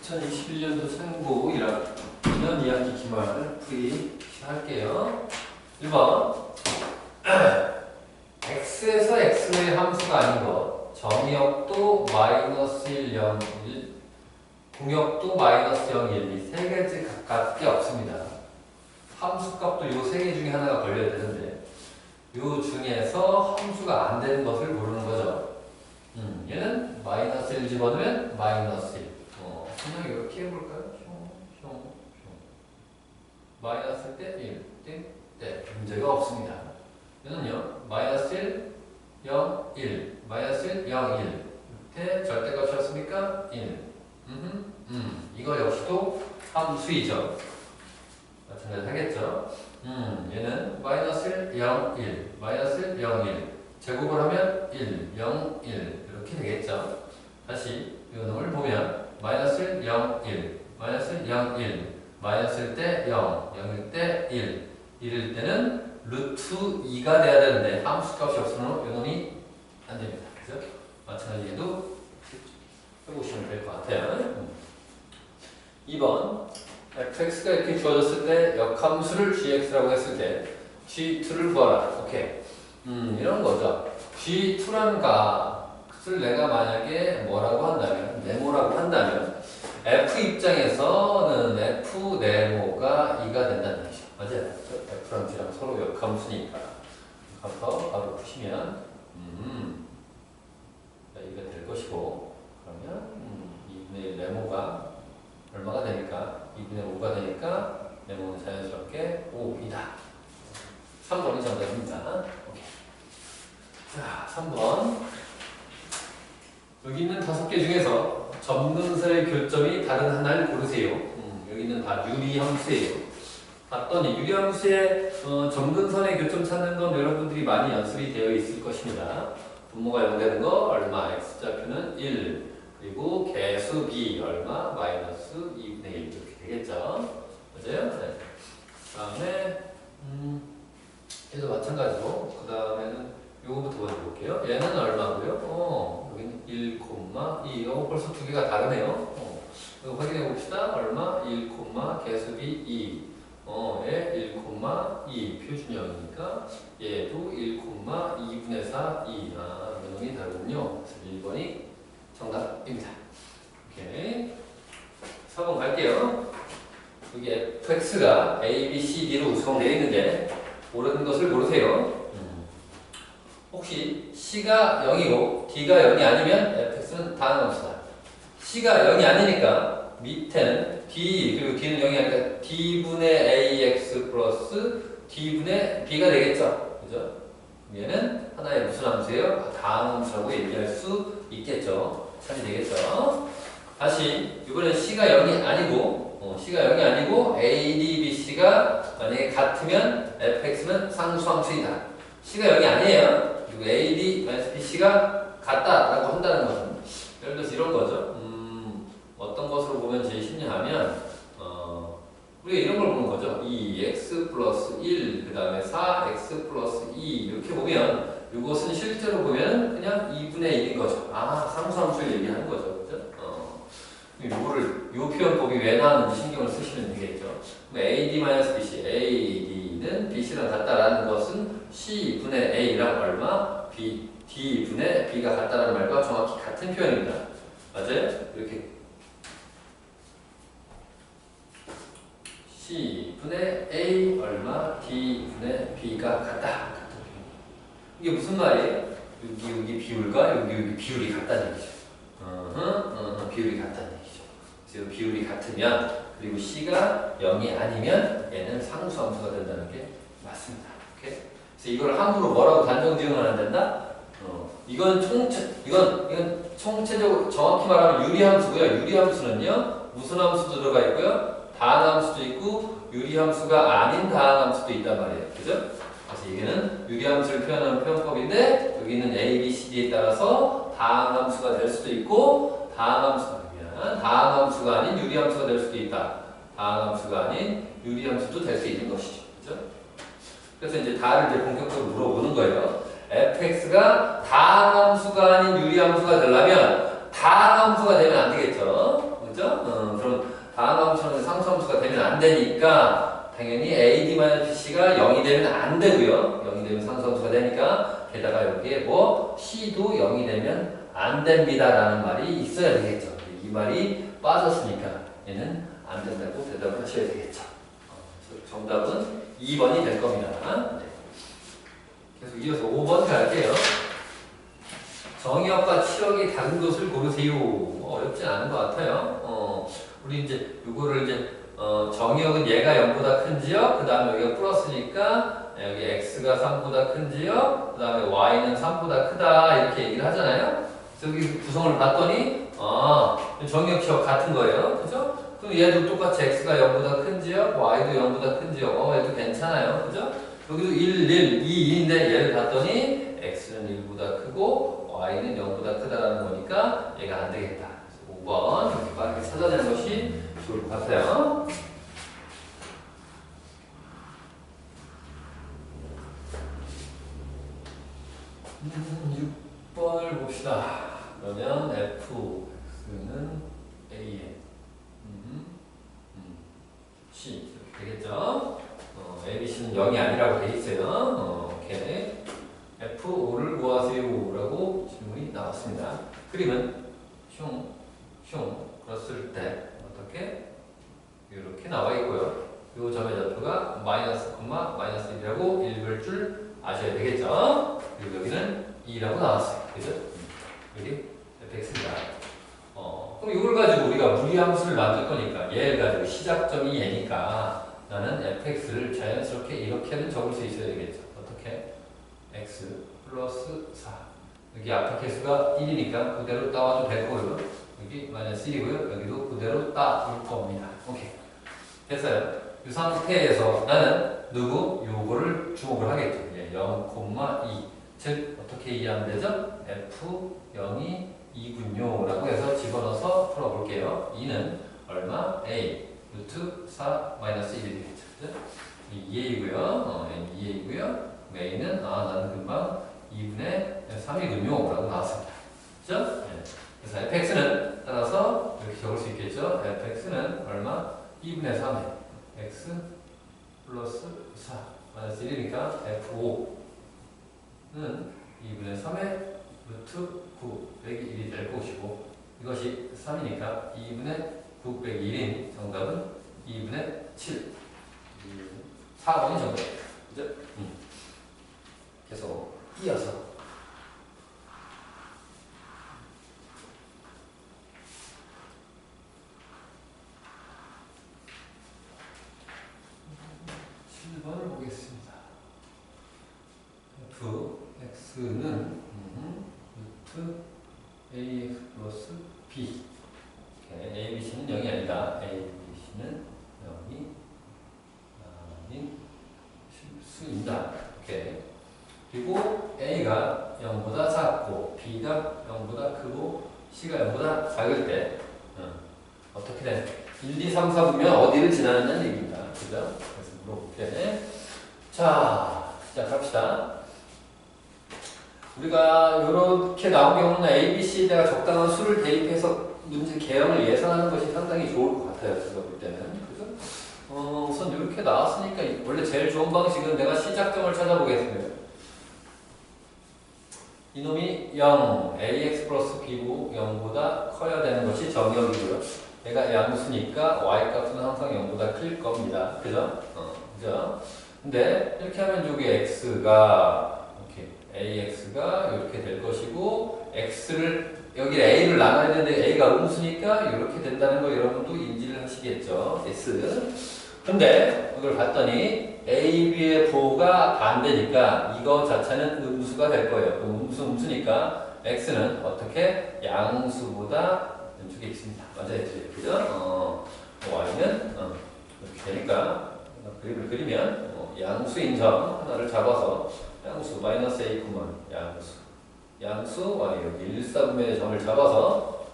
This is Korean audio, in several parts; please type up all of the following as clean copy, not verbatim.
2021년도 상고 1학년 2학기 기말 풀이 시작할게요. 1번 x에서 x의 함수가 아닌 것, 정의역도 마이너스 1, 0, 1, 공역도 마이너스 0, 1 이 세 가지 각각밖에 없습니다. 함수값도 이 세 개 중에 하나가 걸려야 되는데 이 중에서 함수가 안 되는 것을 고르는 거죠. 얘는 마이너스 1 집어넣으면 마이너스 1. 그냥 이렇게 해볼까요? 마이너스 때 1, 때 문제가 없습니다. 얘는요, 마이너스 1, 0, 1, 마이너스 1, 0, 1. 때 절대값이었습니까? 1. 이거 역시도 함수이죠. 마찬가지로 하겠죠. 얘는 마이너스 1, 0, 1, 마이너스 1, 0, 1. 제곱을 하면 1, 0, 1. 이렇게 되겠죠. 다시 이 놈을 보면 마이너스 1, 0, 1, 마이너스 1, 0, 1, 마이너스일 때 0, 0일 때 1, 1일 때는 루트 2가 돼야 되는데 함수값이 없으면 이 놈이 안 됩니다. 그죠? 마찬가지로 해보시면 될 것 같아요. 2번 fx가 이렇게 주어졌을 때 역함수를 gx라고 했을 때 g2를 구하라. 오케이. 이런 거죠. g2라는 값을 내가 만약에 뭐라고 한다면, 네모라고 한다면 f 입장에서는 f 네모가 2가 된다는 얘기죠. 맞아요. f랑 g랑 서로 역함수니까. 그래서 바로 푸시면 2가 될 것이고, 그러면 2분의 1 네모가 얼마가 되니까 2분의 5가 되니까 네모는 자연스럽게 5이다. 3번이 정답입니다. 오케이. 자, 3번. 여기 있는 5개 중에서 점근선의 교점이 다른 하나를 고르세요. 여기는 다 유리함수예요. 봤더니 유리함수의 점근선의 교점 찾는 건 여러분들이 많이 연습이 되어 있을 것입니다. 분모가 0 되는 거 얼마, x좌표는 1, 그리고 개수 b 얼마, 마이너스 2분의 1 이렇게 되겠죠. 맞아요? 네. 그 다음에 얘도 마찬가지로 그 다음에는 요거부터 먼저 볼게요. 얘는 얼마고요? 여기는 1, 2. 벌써 두 개가 다르네요. 이거 확인해 봅시다. 얼마? 1, 개수비 2. 얘 1, 2. 표준형이니까 얘도 1, 2분의 4, 2. 면적이 다르군요. 그래서 1번이 정답입니다. 오케이. 4번 갈게요. 여기 fx가 a, b, c, d로 구성되어 있는데 모르는 것을 고르세요. 혹시 c가 0이고 d가 0이 아니면 fx는 다른 함수다. c가 0이 아니니까 밑에는 d 그리고 d는 0이 아니니까 d분의 ax 플러스 d분의 b가 되겠죠. 그죠? 얘는 하나의 무슨 함수예요? 다음 함수라고 얘기할 수 있겠죠. 참이 되겠죠. 다시 이번엔 c가 0이 아니고 c가 0이 아니고 a, d, b, c가 만약에 같으면 fx는 상수함수이다. c가 0이 아니에요. 그리고 a, d, b, c가 같다라고 한다는 것은 예를 들어서 이런 거죠. 어떤 것으로 보면 제일 쉽냐하면 우리가 이런 걸 보는 거죠. 2x 플러스 1, 그 다음에 4x 플러스 2 이렇게 보면 이것은 실제로 보면 그냥 2분의 1인 거죠. 상수함수를 얘기하는 거죠. 그죠? 요 표현법이 왜 나왔는지 신경을 쓰시면 되겠죠. AD-BC, AD는 BC랑 같다라는 것은 C분의 A랑 얼마? D분의 B가 같다라는 말과 정확히 같은 표현입니다. 맞아요? 이렇게 C분의 A 얼마? D분의 B가 같다. 같은 표현. 이게 무슨 말이에요? 여기 비율과 여기 비율이 같다는 얘기죠. 비율이 같다는 얘기죠. 그래서 비율이 같으면 그리고 C가 0이 아니면 얘는 상수함수가 된다는 게 맞습니다. 오케이? 그래서 이걸 함부로 뭐라고 단정 지으면 안 된다? 이건 총체적으로 정확히 말하면 유리함수고요. 유리함수는요 무슨 함수도 들어가 있고요, 다항함수도 있고 유리함수가 아닌 다항함수도 있단 말이에요. 그죠? 그래서 이게는 유리함수를 표현하는 표현법인데 여기는 A, B, C, D에 따라서 다항함수가 될 수도 있고 다항함수가 아닌 유리함수가 될 수도 있다. 다항함수가 아닌 유리함수도 될 수 있는 것이죠. 그죠? 그래서 이제 다를 이제 본격적으로 물어보는 거예요. fx가 다항함수가 아닌 유리함수가 되려면 다항함수가 되면 안 되겠죠. 그죠? 되니까 당연히 AD-BC가 0이 되면 안 되고요. 0이 되면 상수함수가 되니까 게다가 여기에 뭐 C도 0이 되면 안 됩니다라는 말이 있어야 되겠죠. 이 말이 빠졌으니까 얘는 안 된다고 대답을 하셔야 되겠죠. 그래서 정답은 2번이 될 겁니다. 네. 계속 이어서 5번 갈게요. 정의역과 치역이 다른 것을 고르세요. 어렵진 않은 것 같아요. 우리 이제 요거를 이제 정의역은 얘가 0보다 큰지요. 그 다음에 여기가 플러스니까 여기 x가 3보다 큰지요. 그 다음에 y는 3보다 크다 이렇게 얘기를 하잖아요. 그래서 여기 구성을 봤더니 정의역 치역 같은 거예요. 그죠? 그럼 얘도 똑같이 x가 0보다 큰지요. y도 0보다 큰지요. 얘도 괜찮아요. 그죠? 여기도 1, 1, 2, 2인데 얘를 봤더니 x는 1보다 크고 y는 0보다 크다라는 거니까 얘가 안 되겠다. 그래서 5번 이렇게 빠르게 찾아내는 것이 좋을 것 같아요. 6번을 봅시다. 그러면 fx는 a에 c 이렇게 되겠죠. abc는 0이 아니라고 돼 있어요. 오케이. F5를 구하세요 라고 질문이 나왔습니다. 그림은 슝 그랬을 때 어떻게? 이렇게 나와 있고요. 이 점의 좌표가 마이너스, 마이너스 1이라고 읽을 줄 아셔야 되겠죠? 그리고 여기는 2라고 나왔어요. 그죠? 여기 fx입니다. 그럼 이걸 가지고 우리가 무리함수를 만들 거니까 얘를 가지고 시작점이 얘니까 나는 fx를 자연스럽게 이렇게는 적을 수 있어야 되겠죠. 어떻게? x 플러스 4 여기 앞에 개수가 1이니까 그대로 따와도 될 거고요. 여기 마이너스 1이고요. 여기도 그대로 따올 겁니다. 오케이. 됐어요. 이 상태에서 나는 요거를 주목을 하겠죠. 0,2 즉 어떻게 이해하면 되죠? f0이 2군요 라고 해서 집어넣어서 풀어볼게요. 2는 얼마? a 루트 4 마이너스 1이 되겠죠. 2a이고요. 2a이고요. a는 나는 금방 2분의 3이군요 라고 나왔습니다. 그죠? 네. 그래서 fx는 따라서 이렇게 적을 수 있겠죠. fx는 얼마? 2분의 3에 x 플러스 4 마이너스 1이니까 f5는 2분의 3에 루트 9 빼기 1이 될 것이고 이것이 3이니까 2분의 9 빼기 1인 정답은 2분의 7 4번이 정답이에요. 그죠? 계속 이어서 7번을 보겠습니다. fx는 루트 ax 플러스 b abc는 0이 아니다. abc는 0이 아닌 실수입니다. 오케이. 그리고 a가 0보다 작고 b가 0보다 크고 c가 0보다 작을 때 어떻게 되나? 1, 2, 3, 4 보면 어디를 지나느냐는 얘기입니다. 그죠? 그래서 물어볼게. 자, 시작합시다. 우리가 이렇게 나온 경우는 A, B, C에다가 적당한 수를 대입해서 문제 개형을 예상하는 것이 상당히 좋을 것 같아요. 제가 볼 때는. 그죠? 우선 이렇게 나왔으니까 원래 제일 좋은 방식은 내가 시작점을 찾아보겠습니다. 이놈이 0, ax 플러스 b고 0보다 커야 되는 것이 정의역이고요. 얘가 양수니까 y 값은 항상 0보다 클 겁니다. 그죠? 그죠? 근데 이렇게 하면 여기 x가 AX가 이렇게 될 것이고 X를 여기 A를 나눠야 되는데 A가 음수니까 이렇게 된다는 거 여러분도 인지를 하시겠죠. S. 근데 이걸 봤더니 A, B의 부호가 반대니까 이거 자체는 음수가 될 거예요. 음수니까 X는 어떻게? 양수보다 왼쪽에 있습니다. 맞아요. 그죠? Y는 이렇게 되니까 그림을 그리면 양수인 점 하나를 잡아서 양수 마이너스 a 양수 y 여기 1,4분의 점을 잡아서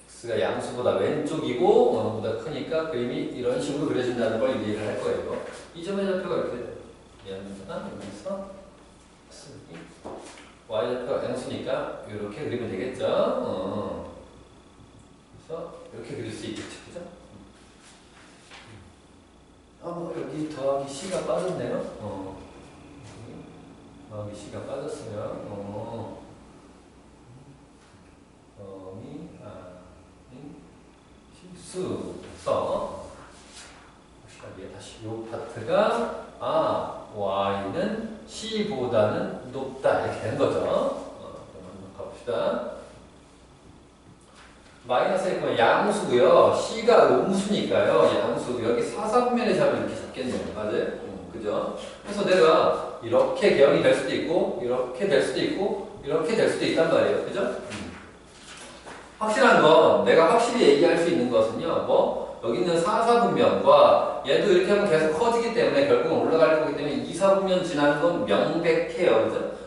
x가 양수보다 왼쪽이고 0보다 크니까 그림이 이런 식으로 그려진다는 걸 이해를 할 거예요. 이 점의 좌표가 이렇게 돼요. 여기서 y 좌표가 양수니까 이렇게 그리면 되겠죠. 그래서 이렇게 그릴 수 있겠죠. 그죠? 여기 더하기 C가 빠졌네요. 더하기 C가 빠졌어요. 더하기 실수서 확실하게 다시 요 파트가 Y는 C보다는 높다 이렇게 된 거죠. 한번 가봅시다. 마이너스 1은 양수고요. C가 음수니까요. 양수 여기 사삼면에 잡으면 이렇게 잡겠네요. 맞아요? 그죠? 그래서 내가 이렇게 개형이 될 수도 있고 이렇게 될 수도 있고 이렇게 될 수도 있단 말이에요. 그죠? 확실한 건 내가 확실히 얘기할 수 있는 것은요. 여기 있는 4사분면과 얘도 이렇게 하면 계속 커지기 때문에 결국은 올라갈 거기 때문에 2사분면 지나는 건 명백해요. 그죠?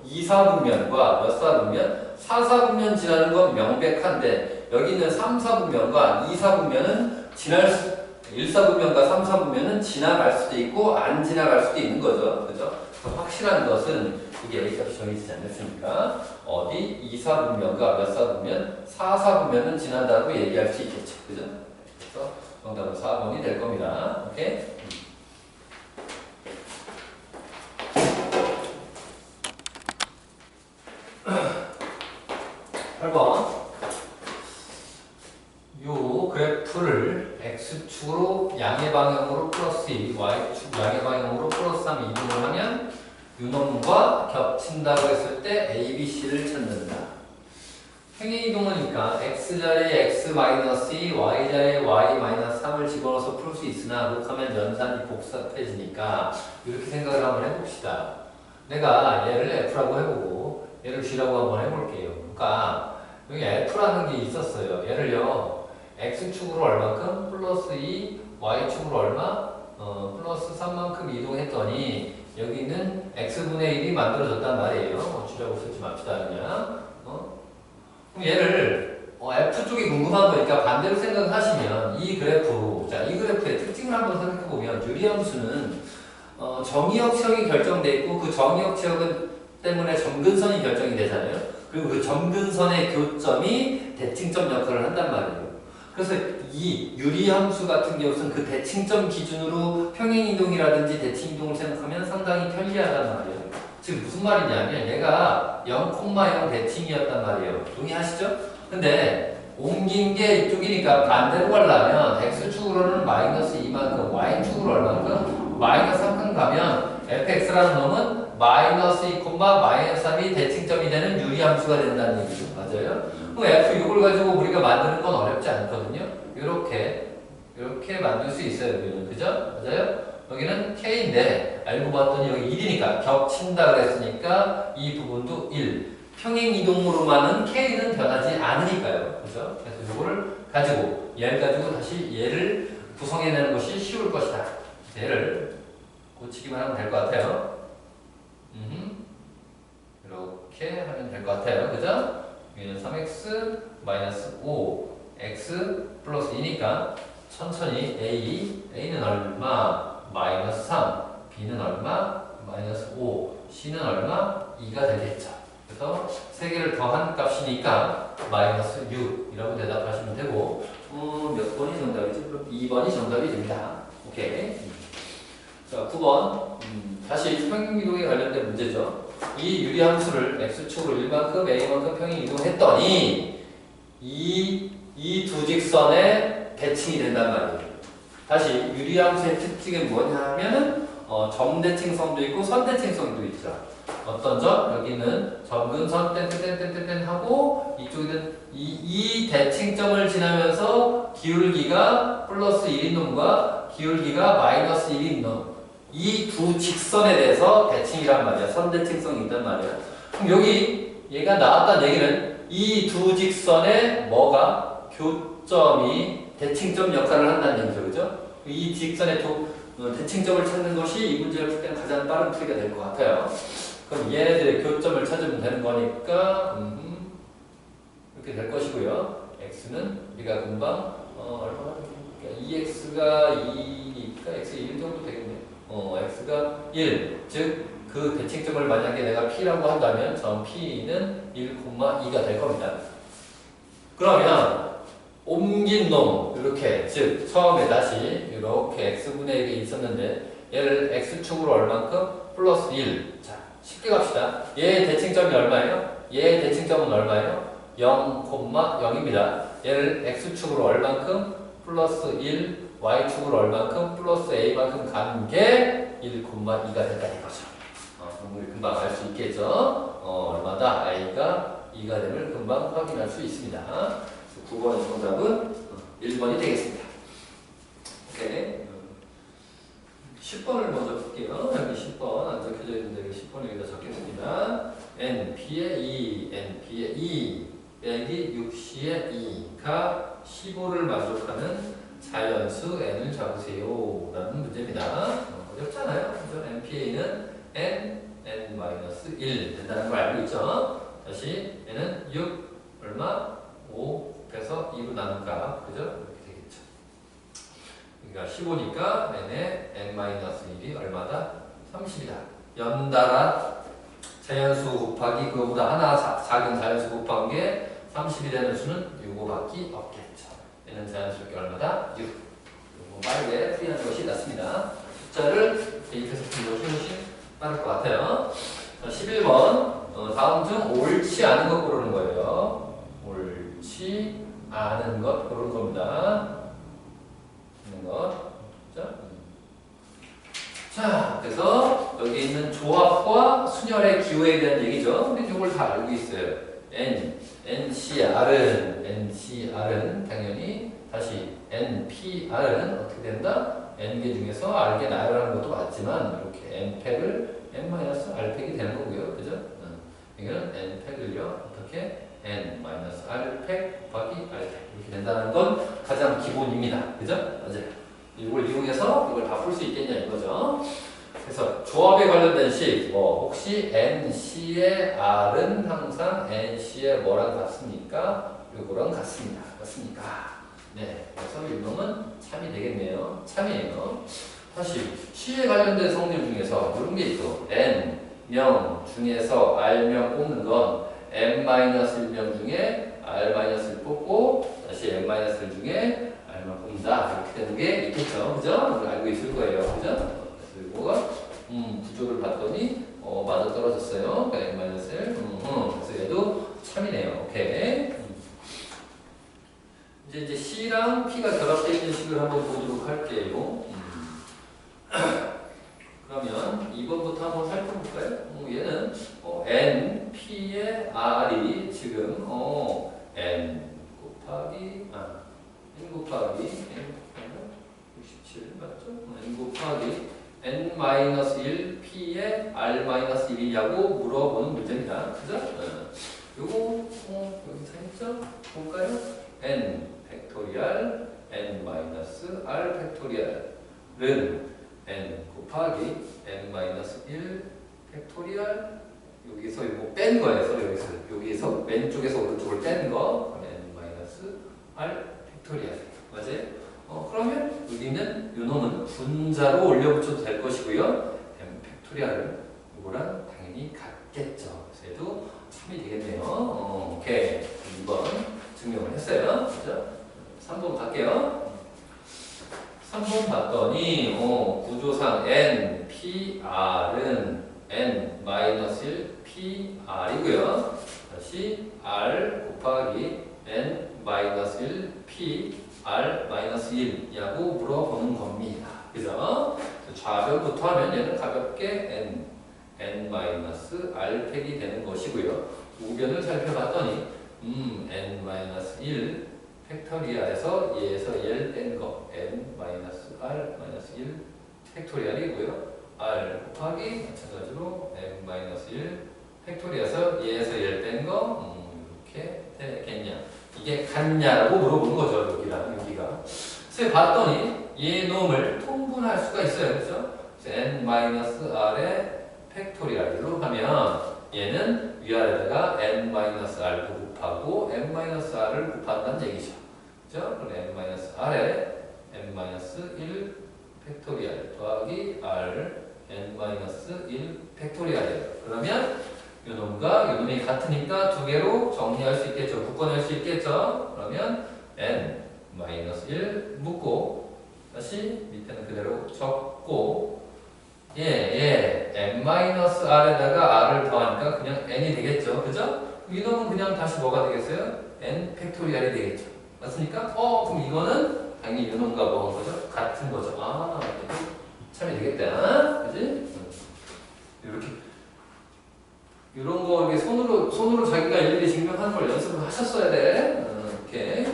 2사분면과 몇 사분면? 4사분면 지나는 건 명백한데 여기 있는 3사분면과 2사분면은 1사분면과 3사분면은 지나갈 수도 있고 안 지나갈 수도 있는 거죠. 그죠? 확실한 것은 이게 A값이 정해지지 않았으니까 어디 2사분면과 몇 사분면? 4사분면은 지난다고 얘기할 수 있겠죠. 그죠? 그래서 정답은 4번이 될 겁니다. 오케이? 8번. 요 그래프를 X축으로 양의 방향으로 플러스 2, Y축 양의 방향으로 플러스 3 이동을 하면 유놈과 겹친다고 했을 때 A, B, C를 찾는다. 평행이동하니까 X자리에 X-2, Y자리에 Y-3을 집어넣어서 풀 수 있으나 그렇다면 연산이 복잡해지니까 이렇게 생각을 한번 해봅시다. 내가 얘를 F라고 해보고 얘를 G라고 한번 해볼게요. 그러니까 여기 F라는 게 있었어요. 얘를요 X축으로 얼만큼? 플러스 2, Y축으로 얼마? 플러스 3만큼 이동했더니 여기는 X분의 1이 만들어졌단 말이에요. G라고 쓰지 맙시다 그냥. 그럼 얘를 F쪽이 궁금한 거니까 반대로 생각하시면 이 그래프, 자, 이 그래프의 특징을 한번 생각해보면 유리함수는 정의역치역이 결정돼 있고 그 정의역치역은 때문에 점근선이 결정이 되잖아요. 그리고 그 점근선의 교점이 대칭점 역할을 한단 말이에요. 그래서 이 유리함수 같은 경우는 그 대칭점 기준으로 평행이동이라든지 대칭이동을 생각하면 상당히 편리하단 말이에요. 지금 무슨 말이냐면 얘가 0,0 대칭이었단 말이에요. 동의하시죠? 근데 옮긴 게 이쪽이니까 반대로 가려면 X축으로는 마이너스 2만큼, Y축으로 얼만큼? 마이너스 3큼 가면 fx라는 놈은 마이너스 2, 마이너스 3이 대칭점이 되는 유리함수가 된다는 얘기죠. 맞아요? 그럼 f 이걸 가지고 우리가 만드는 건 어렵지 않거든요. 이렇게 만들 수 있어요. 여기는. 그죠? 맞아요? 여기는 K인데 알고 봤더니 여기 1이니까 겹친다 그랬으니까 이 부분도 1. 평행이동으로만은 K는 변하지 않으니까요. 그죠? 그래서 이거를 가지고 얘를 가지고 다시 얘를 구성해내는 것이 쉬울 것이다. 얘를 고치기만 하면 될 것 같아요. 이렇게 하면 될 것 같아요. 그죠? 여기는 3x 마이너스 5 x 플러스 2니까 천천히 A는 얼마? 마이너스 3 B는 얼마? 마이너스 5 C는 얼마? 2가 되겠죠. 그래서 3개를 더한 값이니까 마이너스 6이라고 대답하시면 되고 몇 번이 정답이지? 그럼 2번이 정답이 됩니다. 오케이. 자, 9번 다시 평행이동에 관련된 문제죠. 이 유리함수를 X축으로 1만큼 A만큼 평행이동했더니 이 두 직선의 대칭이 된단 말이에요. 다시 유리함수의 특징은 뭐냐면은 점대칭성도 있고 선대칭성도 있죠. 어떤 점? 여기는 점근선 땡땡땡땡땡 하고 이쪽에는 이 대칭점을 지나면서 기울기가 플러스 1인 놈과 기울기가 마이너스 1인 놈. 이 두 직선에 대해서 대칭이란 말이야. 선대칭성이 있단 말이야. 그럼 여기 얘가 나왔다는 얘기는 이 두 직선의 뭐가? 교점이 대칭점 역할을 한다는 얘기죠. 그죠? 이 직선의 대칭점을 찾는 것이 이 문제를 풀 때는 가장 빠른 풀이가 될 것 같아요. 그럼 얘네들의 교점을 찾으면 되는 거니까 이렇게 될 것이고요. x는 우리가 금방 얼마나 2x가 2니까 x가 1 정도 되겠네요. x가 1, 즉 그 대칭점을 만약에 내가 p라고 한다면 점 p는 1,2가 될 겁니다. 그러면 옮긴 놈 이렇게 즉 처음에 다시 이렇게 x분의 1이 있었는데 얘를 x축으로 얼만큼? 플러스 1. 자 쉽게 갑시다. 얘의 대칭점이 얼마예요? 얘의 대칭점은 얼마예요? 0,0입니다. 얘를 x축으로 얼만큼? 플러스 1, y축으로 얼만큼? 플러스 a만큼 가는 게 1,2가 된다 이거죠. 우리 금방 알 수 있겠죠? 얼마다? i가 2가 됨을 금방 확인할 수 있습니다. 9번의 정답은 1번이 되겠습니다. 오케이. 10번을 먼저 볼게요. 여기 10번 안 적혀져 있는데 10번 여기다 적겠습니다. np의 2, np의 2 빼기 6c의 2가 15를 만족하는 자연수 n을 잡으세요 라는 문제입니다. 어렵잖아요. 그죠? npA는 n-1 된다는 걸 알고 있죠? 다시 n은 6 얼마? 5 그래서 2로 나눈 값 그죠? 이렇게 되겠죠. 그러니까 15니까 n의 n-1이 얼마다? 30이다. 연달아 자연수 곱하기 그거보다 하나 작은 자연수 곱한 게 30이 되는 수는 요거밖에 없겠죠. 얘는 자연수가 얼마다? 6. 요거 빠르게 풀이하는 것이 낫습니다. 숫자를 대입해서 푸는 것이 훨씬 빠를 것 같아요. 자, 11번 다음 중 옳지 않은 것 고르는 거예요. 옳지 않은 것 고르는 겁니다. 있는 것. 자, 그래서 여기 있는 조합과 순열의 기호에 대한 얘기죠. 우리 이걸 다 알고 있어요. NCR은 당연히 다시 NPR은 어떻게 된다? N개 중에서 R개 나열하는 것도 맞지만 이렇게 N팩을 N-R팩이 되는 거고요. 그죠? 이거는 N팩을요. 어떻게? N-R팩 곱하기 R팩 이렇게 된다는 건 가장 기본입니다. 그죠? 맞아요. 이걸 이용해서 이걸 다 풀 수 있겠냐 이거죠. 그래서 조합에 관련된 식, 혹시 NC의 R은 항상 NC의 뭐랑 같습니까? 요거랑 같습니다. 같습니까? 네. 그래서 이 놈은 참이 되겠네요. 참이에요. 다시 C에 관련된 성질 중에서 이런 게 있어. N명 중에서 R명 뽑는 건 N-1명 중에 R-1 뽑고 다시 N-1 중에 R만 뽑는다. 이렇게 되는 게 있겠죠. 그죠? 우리 알고 있을 거예요. 그죠? 그래서 이거가 구조를 봤더니 맞아 떨어졌어요. N-1. 그래서 얘도 참이네요. 오케이. 이제 C랑 P가 결합되어 있는 식을 한번 보도록 할게요. 그러면 2번부터 한번 살펴볼까요? 얘는 N, P의 R이 지금 N 곱하기 N 67 맞죠? N 곱하기 N-1 P의 R-1이냐고 물어보는 문제입니다. 그죠? 요거 여기 살짝 볼까요? N 팩토리얼 N-R 팩토리얼은 N 곱하기 N-1 팩토리얼 여기서 이거 뺀 거예요. 여기서 왼쪽에서 오른쪽을 뺀 거 N-R 팩토리얼 맞아요? 그러면 여기는 요 놈은 분자로 올려붙여도 될 것이고요. M 팩토리얼은 이거랑 당연히 같겠죠. 그래서 얘도 3이 되겠네요. 오케이. 2번 증명을 했어요. 그죠? 3번 갈게요. 3번 봤더니 구조상 N, P, R은 N-1 PR이고요. 다시 R 곱하기 N-1 P R-1이냐고 물어보는 겁니다. 그죠? 좌변부터 하면 얘는 가볍게 N-R팩이 되는 것이고요. 우변을 살펴봤더니 N-1 팩토리얼에서 얘에서 얘를 뺀 거 N-R-1 팩토리얼이고요. R 곱하기 마찬가지로 N-1 팩토리얼에서 얘에서 얘를 뺀 거 이렇게 되겠냐. 이게 같냐라고 물어보는 거죠. 여기가. 그래서 봤더니 얘 놈을 통분할 수가 있어요. 그렇죠? N-R의 팩토리얼로 하면 얘는 위아래다가 N-R 곱하고 N-R을 곱한다는 얘기죠. 그렇죠? 그럼 N-R에 N-1 팩토리얼 더하기 R N-1 팩토리얼이에요. 그러면 요놈과 요놈이 같으니까 두 개로 정리할 수 있겠죠. 묶어낼 수 있겠죠. 그러면 n-1 묶고 다시 밑에는 그대로 적고 n-r에다가 r을 더하니까 그냥 n이 되겠죠. 그죠? 이놈은 그냥 다시 뭐가 되겠어요? n 팩토리얼이 되겠죠. 맞습니까? 그럼 이거는 당연히 이놈과 뭐한 거죠? 같은 거죠. 아, 참이 되겠다. 그지? 이렇게 이런 거 이렇게 손으로 자기가 일일이 증명하는 걸 연습을 하셨어야 돼. 이렇게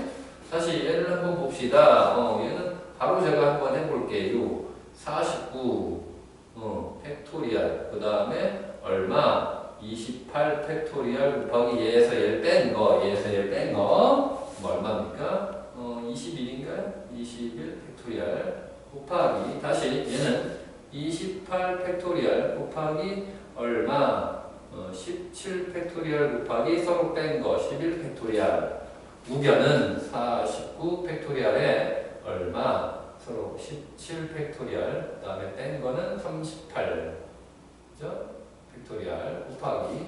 다시 얘를 한번 봅시다. 얘는 바로 제가 한번 해볼게요. 49 팩토리얼 그 다음에 얼마? 28 팩토리얼 곱하기 얘에서 얘를 뺀 거, 얘에서 얘를 뺀 거, 뭐 얼마입니까? 21인가요? 21 팩토리얼 곱하기 다시 얘는 28 팩토리얼 곱하기 얼마? 17 팩토리얼 곱하기 서로 뺀 거, 11 팩토리얼. 우변은 49 팩토리얼에 얼마? 서로 17 팩토리얼. 그 다음에 뺀 거는 38. 그죠? 팩토리얼 곱하기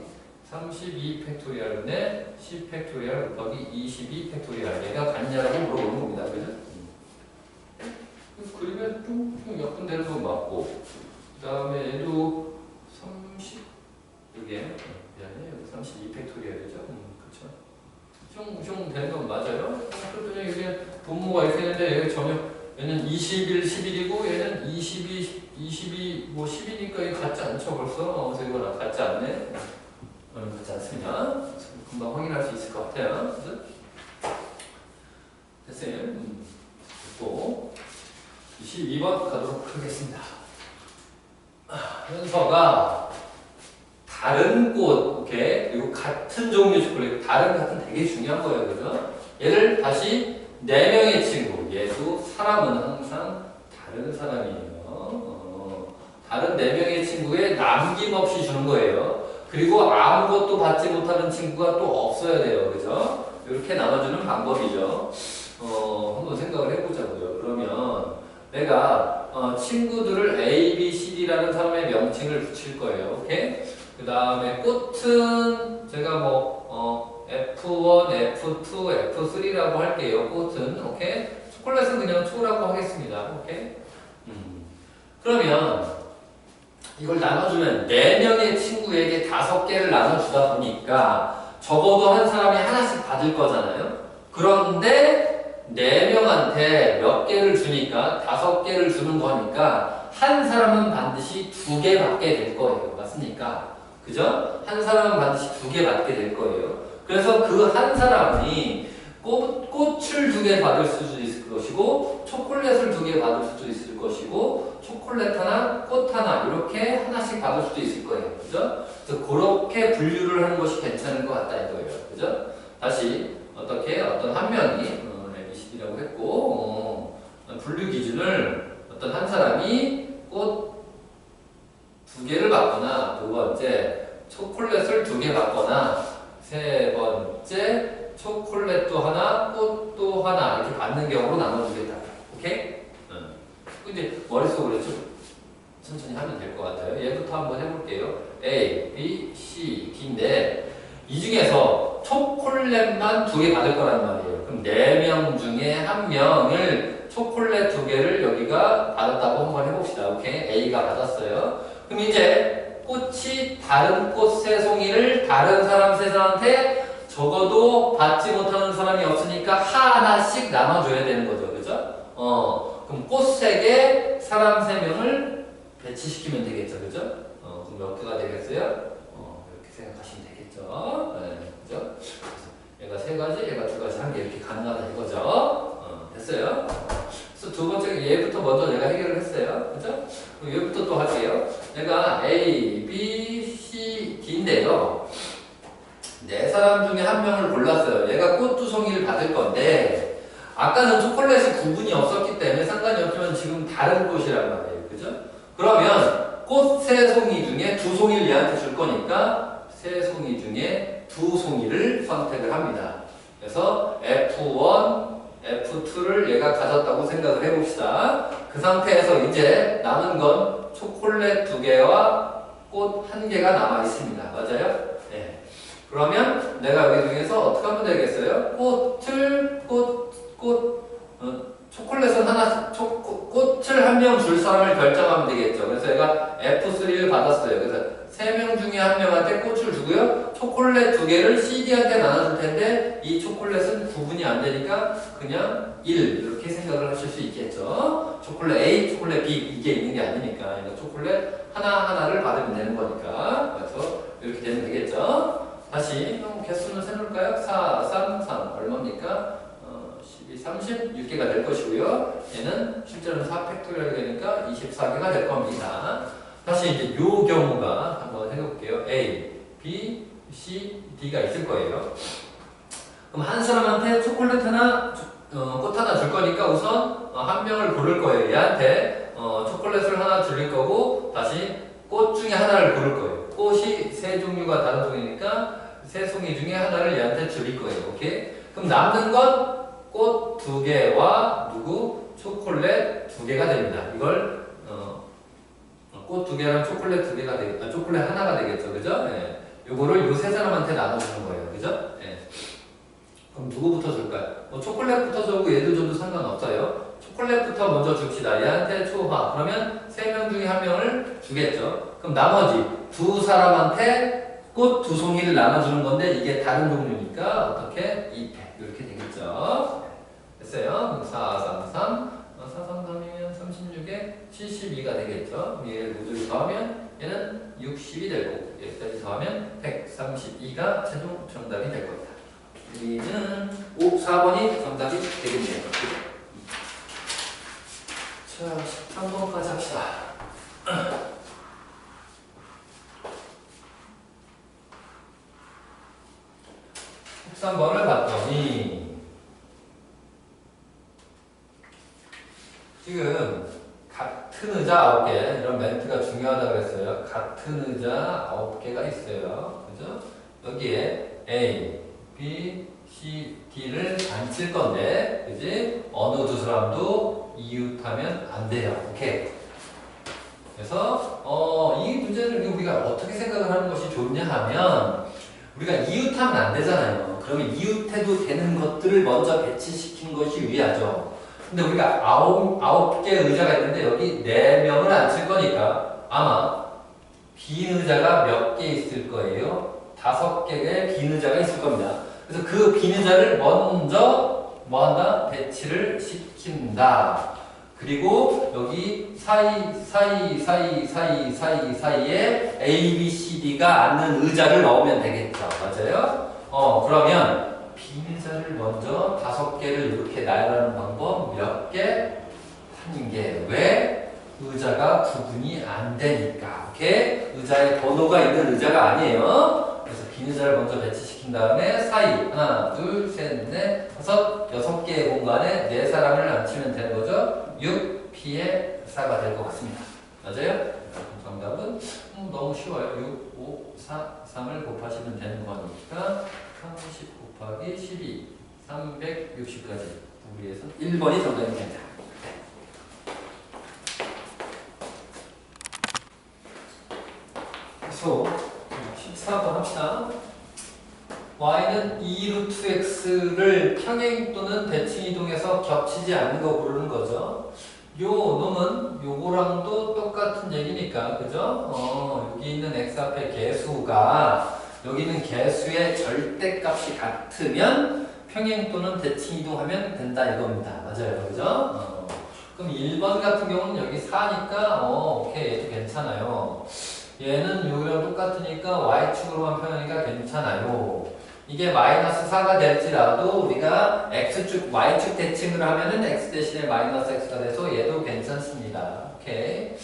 32 팩토리얼분의 10 팩토리얼 곱하기 22 팩토리얼. 얘가 같냐라고 물어보는 겁니다. 그죠? 그리면 좀 역분되는 건 맞고, 그 다음에 얘도 30, 이게, 미안해, 32 팩토리얼이죠? 그쵸? 좀 되는 건 맞아요? 그랬더니 이게 분모가 이렇게 되는데, 얘가 전혀, 얘는 21, 11이고, 얘는 22, 뭐 10이니까 이게 같지 않죠, 벌써? 그래서 이거 같지 않네? 같지 않습니다. 금방 확인할 수 있을 것 같아요. 그죠? 됐어요. 또 22번 가도록 하겠습니다. 현서가 다른 꽃, 오케이? 그리고 같은 종류의 초콜릿, 다른 같은 되게 중요한 거예요. 그죠? 얘를 다시 4명의 친구, 얘도 사람은 항상 다른 사람이에요. 다른 4명의 친구에 남김없이 주는 거예요. 그리고 아무것도 받지 못하는 친구가 또 없어야 돼요. 그죠? 이렇게 나눠주는 방법이죠. 한번 생각을 해보자고요. 그러면 내가 친구들을 A, B, C, D라는 사람의 명칭을 붙일 거예요. 오케이? 그 다음에 꽃은 제가 뭐 F1, F2, F3라고 할게요. 꽃은 오케이? 초콜릿은 그냥 2라고 하겠습니다. 오케이? 그러면 이걸 나눠주면 4명의 친구에게 5개를 나눠주다 보니까 적어도 한 사람이 하나씩 받을 거잖아요. 그런데 4명한테 몇 개를 주니까 5개를 주는 거니까 한 사람은 반드시 2개 받게 될 거예요. 맞습니까? 그죠? 한 사람은 반드시 2개 받게 될 거예요. 그래서 그 한 사람이 꽃을 2개 받을 수도 있을 것이고 초콜릿을 2개 받을 수도 있을 것이고 초콜릿 하나, 꽃 하나 이렇게 하나씩 받을 수도 있을 거예요. 그죠? 그래서 그렇게 분류를 하는 것이 괜찮은 것 같다 이거예요. 그죠? 다시 어떻게 어떤 한 명이 ABCD라고 했고 분류 기준을 어떤 한 사람이 꽃 2개를 받거나 두 번째 초콜릿을 2개 받거나 세 번째 초콜릿도 하나, 꽃도 하나 이렇게 받는 경우로 나눠주겠다. 오케이? 근데 머릿속으로 좀 천천히 하면 될 것 같아요. 얘부터 한번 해볼게요. A, B, C, D인데 이 중에서 초콜릿만 2개 받을 거란 말이에요. 그럼 4명 중에 1명을 초콜릿 2개를 여기가 받았다고 한번 해봅시다. 오케이? A가 받았어요. 그럼 이제 꽃이 다른 꽃 3송이를 다른 사람 3사람한테 적어도 받지 못하는 사람이 없으니까 하나씩 나눠줘야 되는 거죠. 그죠? 그럼 꽃 3개, 사람 3명을 배치시키면 되겠죠. 그죠? 그럼 몇 개가 되겠어요? 이렇게 생각하시면 되겠죠. 네, 그죠? 얘가 3가지, 얘가 2가지 한 개 이렇게 가능하다 이거죠. 됐어요? 그래서 두 번째 얘부터 먼저 내가 해결을 했어요. 그죠? 그럼 얘부터 또 할게요. 내가 A, B, C, D인데요. 4사람 중에 1명을 골랐어요. 얘가 꽃 2송이를 받을 건데 아까는 초콜릿이 구분이 없었기 때문에 상관이 없지만 지금 다른 꽃이란 말이에요. 그죠? 그러면 꽃 3송이 중에 2송이를 얘한테 줄 거니까 3송이 중에 2송이를 선택을 합니다. 그래서 F1, F2를 얘가 가졌다고 생각을 해봅시다. 그 상태에서 이제 남은 건 초콜릿 2개와 꽃 1개가 남아 있습니다. 맞아요? 네. 그러면 내가 여기 중에서 어떻게 하면 되겠어요? 꽃을 꽃 사람을 결정하면 되겠죠. 그래서 얘가 F3를 받았어요. 그래서 3명 중에 1명한테 꽃을 주고요. 초콜릿 2개를 CD한테 나눠줄 텐데 이 초콜릿은 구분이 안 되니까 그냥 1 이렇게 생각을 하실 수 있겠죠. 초콜릿 A, 초콜릿 B 이게 있는 게 아니니까 그러니까 초콜릿 하나하나를 받으면 되는 거니까 그래서 이렇게 되면 되겠죠. 다시 개수는 세볼까요? 4, 3, 3 얼마입니까? 12, 36개가 될 것이고요. 얘는 실제로는 4팩토리얼이 되니까 24개가 될 겁니다. 다시 이제 요 경우가 한번 해볼게요. A, B, C, D가 있을 거예요. 그럼 한 사람한테 초콜릿 하나, 꽃 하나 줄 거니까 우선 한 명을 고를 거예요. 얘한테 초콜릿을 하나 줄일 거고 다시 꽃 중에 하나를 고를 거예요. 꽃이 세 종류가 다른 종이니까 세 송이 중에 하나를 얘한테 줄일 거예요. 오케이? 그럼 남는 건 꽃 2개와 초콜릿 2개가 됩니다. 이걸 꽃 2개랑 초콜릿 2개가 되겠다. 초콜릿 하나가 되겠죠. 그죠? 네. 요거를 요 세 사람한테 나눠주는 거예요. 그죠? 네. 그럼 누구부터 줄까요? 초콜릿부터 주고 얘도 줘도 상관없어요. 초콜릿부터 먼저 줍시다. 얘한테 초화. 그러면 3명 중에 1명을 주겠죠. 그럼 나머지 2사람한테 꽃 2송이를 나눠주는 건데 이게 다른 종류니까 어떻게? 2팩. 이렇게 되겠죠. 됐어요. 그럼 4, 3, 3. 4, 3, 3이면 36에 72가 되겠죠. 얘를 모두 더하면 얘는 60이 될 거고 여기까지 더하면 132가 최종 정답이 될 겁니다. 여기는 4번이 정답이 되겠네요. 자, 13번까지 합시다. 13번을 봤더니 지금 같은 의자 9개 이런 멘트가 중요하다고 했어요. 같은 의자 9개가 있어요. 그죠? 여기에 A, B, C, D를 안 칠 건데 그지? 어느 두 사람도 이웃하면 안 돼요. 오케이. 그래서 이 문제를 우리가 어떻게 생각을 하는 것이 좋냐 하면 우리가 이웃하면 안 되잖아요. 그러면 이웃해도 되는 것들을 먼저 배치시킨 것이 유리하죠. 근데 우리가 9개 의자가 있는데 여기 4명을 앉힐 거니까 아마 빈 의자가 몇 개 있을 거예요? 5개의 빈 의자가 있을 겁니다. 그래서 그 빈 의자를 먼저 뭐한다? 배치를 시킨다. 그리고 여기 사이에 A, B, C, D가 앉는 의자를 넣으면 되겠죠. 맞아요? 그러면 빈 의자를 먼저 5개를 이렇게 나열하는 방법 몇 개? 1개. 왜? 의자가 구분이 안 되니까. 오케이? 의자에 번호가 있는 의자가 아니에요. 그래서 빈 의자를 먼저 배치시킨 다음에 사이 하나, 둘, 셋, 넷, 6개의 공간에 4사람을 앉히면 되는 거죠. 6P의 4가 될 것 같습니다. 맞아요? 정답은 너무 쉬워요. 6, 5, 4, 3을 곱하시면 되는 거니까 30 곱하기 12, 360까지 우리에서 1번이 정답이 됩니다. 그래서 14번 합시다. y는 2루트 x를 평행 또는 대칭 이동해서 겹치지 않는 거 고르는 거죠. 요 놈은 요거랑도 똑같은 얘기니까, 그죠? 여기 있는 x 앞에 개수가 여기 있는 개수의 절대값이 같으면 평행 또는 대칭 이동하면 된다 이겁니다. 맞아요, 그죠? 그럼 1번 같은 경우는 여기 4니까 오케이, 얘도 괜찮아요. 얘는 요거랑 똑같으니까 y축으로만 표현하니까 괜찮아요. 이게 마이너스 4가 될지라도 우리가 x축, y축 대칭을 하면은 x 대신에 마이너스 x가 돼서 얘도 괜찮습니다. 오케이.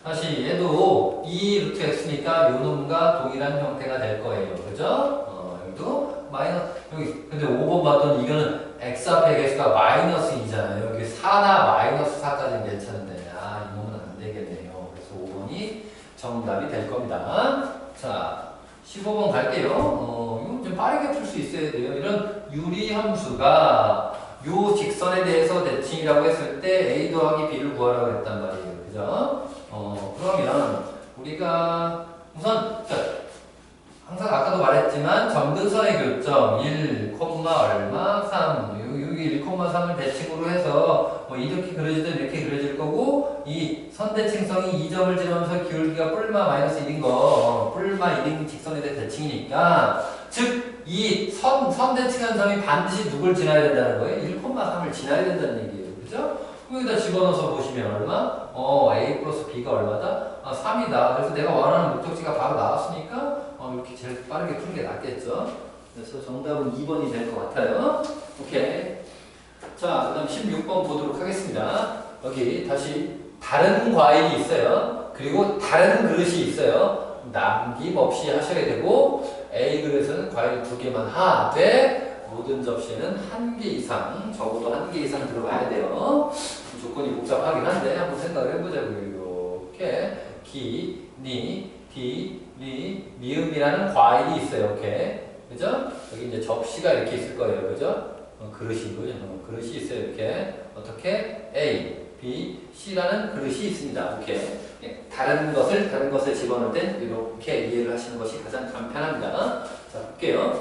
다시 얘도 2루트 x니까 요 놈과 동일한 형태가 될 거예요. 그죠? 여기도 마이너스, 여기, 근데 5번 봤더니 이거는 x 앞에 개수가 마이너스 2잖아요. 여기 4나 마이너스 4까지는 괜찮은데, 이 놈은 안 되겠네요. 그래서 5번이 정답이 될 겁니다. 자, 15번 갈게요. 이거 좀 빠르게 풀 수 있어야 돼요. 이런 유리함수가 요 직선에 대해서 대칭이라고 했을 때 A 더하기 B를 구하라고 했단 말이에요. 그죠? 그러면 우리가 우선 항상 아까도 말했지만 점근선의 교점 1, 얼마 3 여기 여기 1,3을 대칭으로 해서 뭐 이렇게 그려지든 이렇게 그려질 거고 이 선대칭성이 2점을 지나면서 기울기가 뿔마 마이너스 1인 거 뿔마 1인 직선에 대한 대칭이니까 즉 이 선대칭한 점이 반드시 누굴 지나야 된다는 거예요? 1,3을 지나야 된다는 얘기예요. 그죠? 여기다 집어넣어서 보시면 얼마? A 플러스 B가 얼마다? 3이다. 그래서 내가 원하는 목적지가 바로 나왔으니까 이렇게 제일 빠르게 푸는 게 낫겠죠. 그래서 정답은 2번이 될 것 같아요. 오케이. 자, 그 다음 16번 보도록 하겠습니다. 여기 다시 다른 과일이 있어요. 그리고 다른 그릇이 있어요. 남김없이 하셔야 되고 A 그릇은 과일 2개만 하되 모든 접시에는 1개 이상, 적어도 1개 이상 들어가야 돼요. 조건이 복잡하긴 한데 한번 생각을 해보자고요. 이렇게 기, 니, 디, 리, 미음이라는 과일이 있어요. 이렇게. 그죠? 여기 이제 접시가 이렇게 있을 거예요. 그죠? 그릇이고요. 그릇이 있어요. 이렇게. 어떻게? A, B, C라는 그릇이 있습니다. 이렇게. 다른 것을 집어넣을 땐 이렇게 이해를 하시는 것이 가장 간편합니다. 자, 볼게요.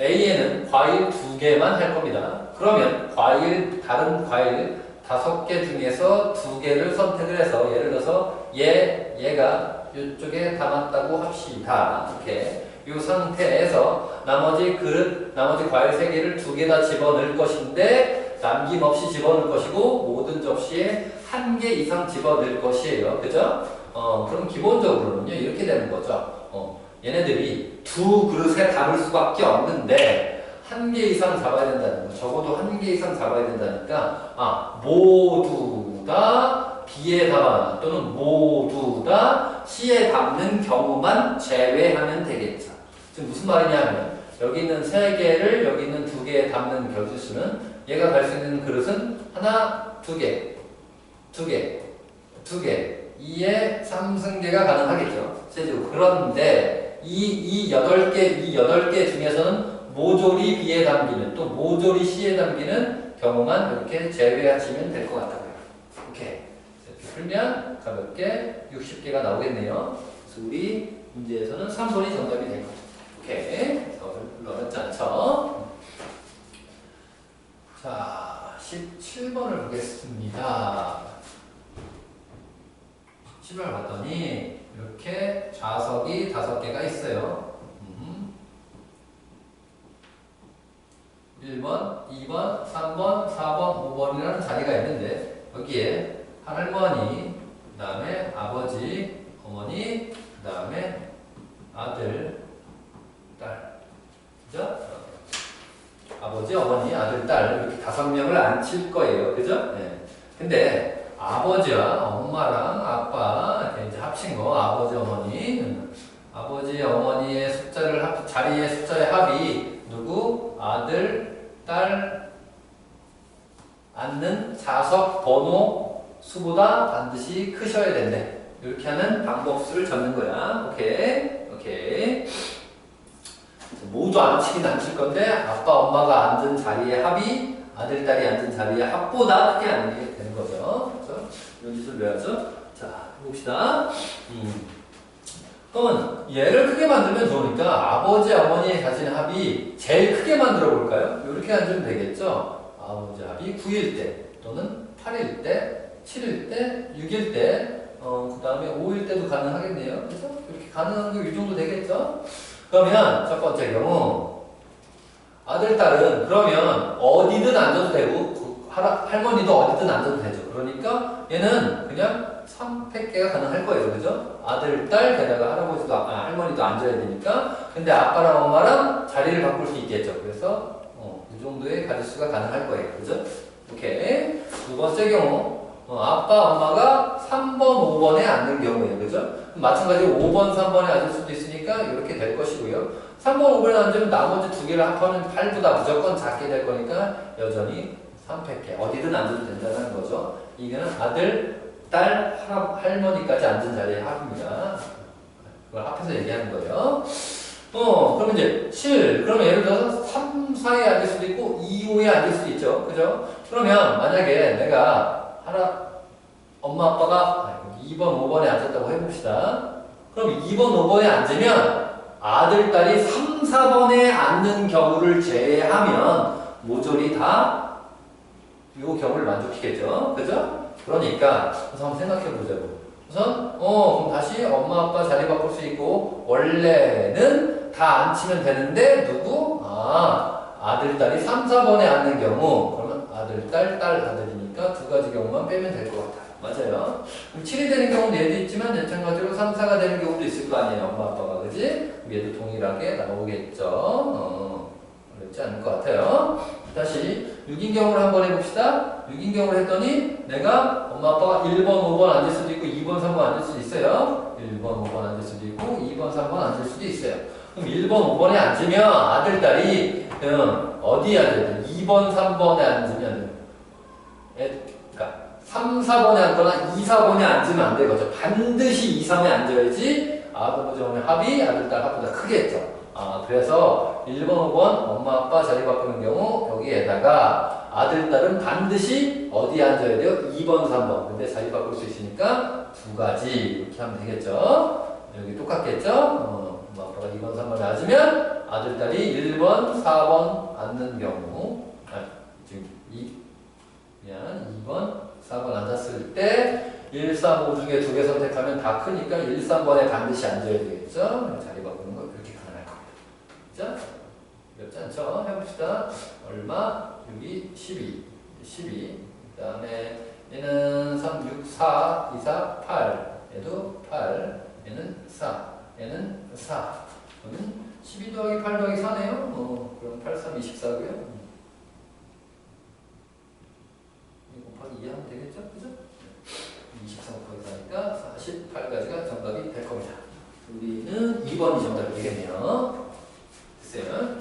A에는 과일 2개만 할 겁니다. 그러면 다른 과일 5개 중에서 2개를 선택을 해서 예를 들어서 얘가 이쪽에 담았다고 합시다. 이렇게. 이 상태에서 나머지 과일 3개를 2개 다 집어넣을 것인데 남김없이 집어넣을 것이고 모든 접시에 1개 이상 집어넣을 것이에요. 그죠? 그럼 기본적으로는요 이렇게 되는 거죠. 얘네들이 2그릇에 담을 수밖에 없는데 1개 이상 잡아야 된다는 거. 적어도 1개 이상 잡아야 된다니까 모두 다 B에 담아 또는 모두 다 C에 담는 경우만 제외하면 되겠죠. 지금 무슨 말이냐면 여기 있는 3개를 여기 있는 2개에 담는 결수수는 얘가 갈 수 있는 그릇은 하나, 2개, 2에 3승계가 가능하겠죠. 실제로. 그런데 이 8개 중에서는 모조리 B에 담기는 또 모조리 C에 담기는 경우만 이렇게 제외하시면 될 것 같다고요. 오케이. 이렇게 풀면 가볍게 60개가 나오겠네요. 그래서 우리 문제에서는 3번이 정답이 될 거죠. 오케이. 어렵지 않죠? 자, 17번을 보겠습니다. 10을 봤더니 이렇게 좌석이 5개가 있어요. 1번, 2번, 3번, 4번, 5번이라는 자리가 있는데 여기에 할머니, 그 다음에 아버지, 어머니, 그 다음에 아들, 딸. 그죠? 아버지, 어머니, 아들, 딸 이렇게 5명을 앉힐 거예요. 그죠? 네. 근데 아버지와 엄마랑 아빠 이제 합친 거 아버지, 어머니의 자리의 숫자의 합이 누구? 아들, 딸 앉는 좌석 번호 수보다 반드시 크셔야 된대. 이렇게 하는 방법수를 잡는 거야. 오케이. 모두 앉힐 건데 아빠, 엄마가 앉은 자리의 합이 아들, 딸이 앉은 자리의 합보다 크게 앉게 되는 거죠. 그렇죠? 이런 짓을 외워야죠. 자, 해봅시다. 그러면 얘를 크게 만들면 좋으니까 아버지, 어머니의 자신의 합이 제일 크게 만들어 볼까요? 이렇게 앉으면 되겠죠. 아버지 합이 9일 때 또는 8일 때, 7일 때, 6일 때, 그 다음에 5일 때도 가능하겠네요. 그렇죠? 이렇게 가능한 게 이 정도 되겠죠? 그러면 첫 번째 경우 아들, 딸은 그러면 어디든 앉아도 되고 할머니도 어디든 앉아도 되죠. 그러니까 얘는 그냥 3팩계가 가능할 거예요. 그죠? 아들, 딸, 게다가 할머니도 앉아야 되니까. 근데 아빠랑 엄마랑 자리를 바꿀 수 있겠죠. 그래서 이 정도의 가짓수가 가능할 거예요. 그죠? 오케이. 두 번째 경우 아빠, 엄마가 3번, 5번에 앉는 경우예요. 그죠? 마찬가지로 5번, 3번에 앉을 수도 있으니까 이렇게 될 것이고요. 3번, 5번에 앉으면 나머지 2개를 합하면 8보다 무조건 작게 될 거니까 여전히 3팩계 어디든 앉아도 된다는 거죠. 이거는 아들, 딸, 할머니까지 앉은 자리의 합입니다. 그걸 합해서 얘기하는 거예요. 그러면 이제 7, 그러면 예를 들어서 3, 4에 앉을 수도 있고 2, 5에 앉을 수도 있죠. 그죠? 그러면 만약에 내가 엄마, 아빠가 2번, 5번에 앉았다고 해봅시다. 그럼 2번, 5번에 앉으면 아들, 딸이 3, 4번에 앉는 경우를 제외하면 모조리 다 요 경우를 만족시켰죠. 그죠? 그러니까 우선 한번 생각해 보자고. 우선 그럼 다시 엄마 아빠 자리 바꿀 수 있고 원래는 다 앉히면 되는데 누구? 아들 딸이 3, 4번에 앉는 경우 그러면 아들 딸 아들이니까 두 가지 경우만 빼면 될 것 같아요. 맞아요. 7이 되는 경우는 얘도 있지만 마찬가지로 3, 4가 되는 경우도 있을 거 아니에요. 엄마 아빠가 그지? 얘도 동일하게 나오겠죠. 어렵지 않을 것 같아요. 다시 6인 경우를 한번 해봅시다. 6인 경우를 했더니 내가 엄마 아빠가 1번, 5번 앉을 수도 있고 2번, 3번 앉을 수도 있어요. 1번, 5번 앉을 수도 있고 2번, 3번 앉을 수도 있어요. 그럼 1번, 5번에 앉으면 아들, 딸이 어디에 앉아야 돼? 2번, 3번에 앉으면 그러니까 3, 4번에 앉거나 2, 4번에 앉으면 안 되거든요. 반드시 2, 3에 앉아야지 아부부정의 합이 아들, 딸 합보다 크겠죠. 그래서 1번, 5번 엄마 아빠 자리 바꾸는 경우 여기에다가 아들, 딸은 반드시 어디에 앉아야 돼요? 2번, 3번. 근데 자리 바꿀 수 있으니까 두 가지 이렇게 하면 되겠죠. 여기 똑같겠죠? 엄마 아빠가 2번, 3번에 앉으면 아들, 딸이 1번, 4번 앉는 경우 지금 2번, 4번 앉았을 때 1, 3, 5 중에 두 개 선택하면 다 크니까 1, 3번에 반드시 앉아야 되겠죠? 자리 바꾸는 거 이렇게 가능할 겁니다. 그죠? 어렵지 않죠? 해봅시다. 얼마? 6이 12. 그 다음에 얘는 3, 6, 4, 2, 4, 8. 얘도 8. 얘는 4. 얘는 4. 그러면 12 더하기 8 더하기 4네요? 그럼 8, 3, 24고요. 2 곱하기 2 하면 되겠죠? 그죠? 23 곱하기 4니까 48가지가 정답이 될 겁니다. 우리는 2번이 정답이 되겠네요. 됐어요.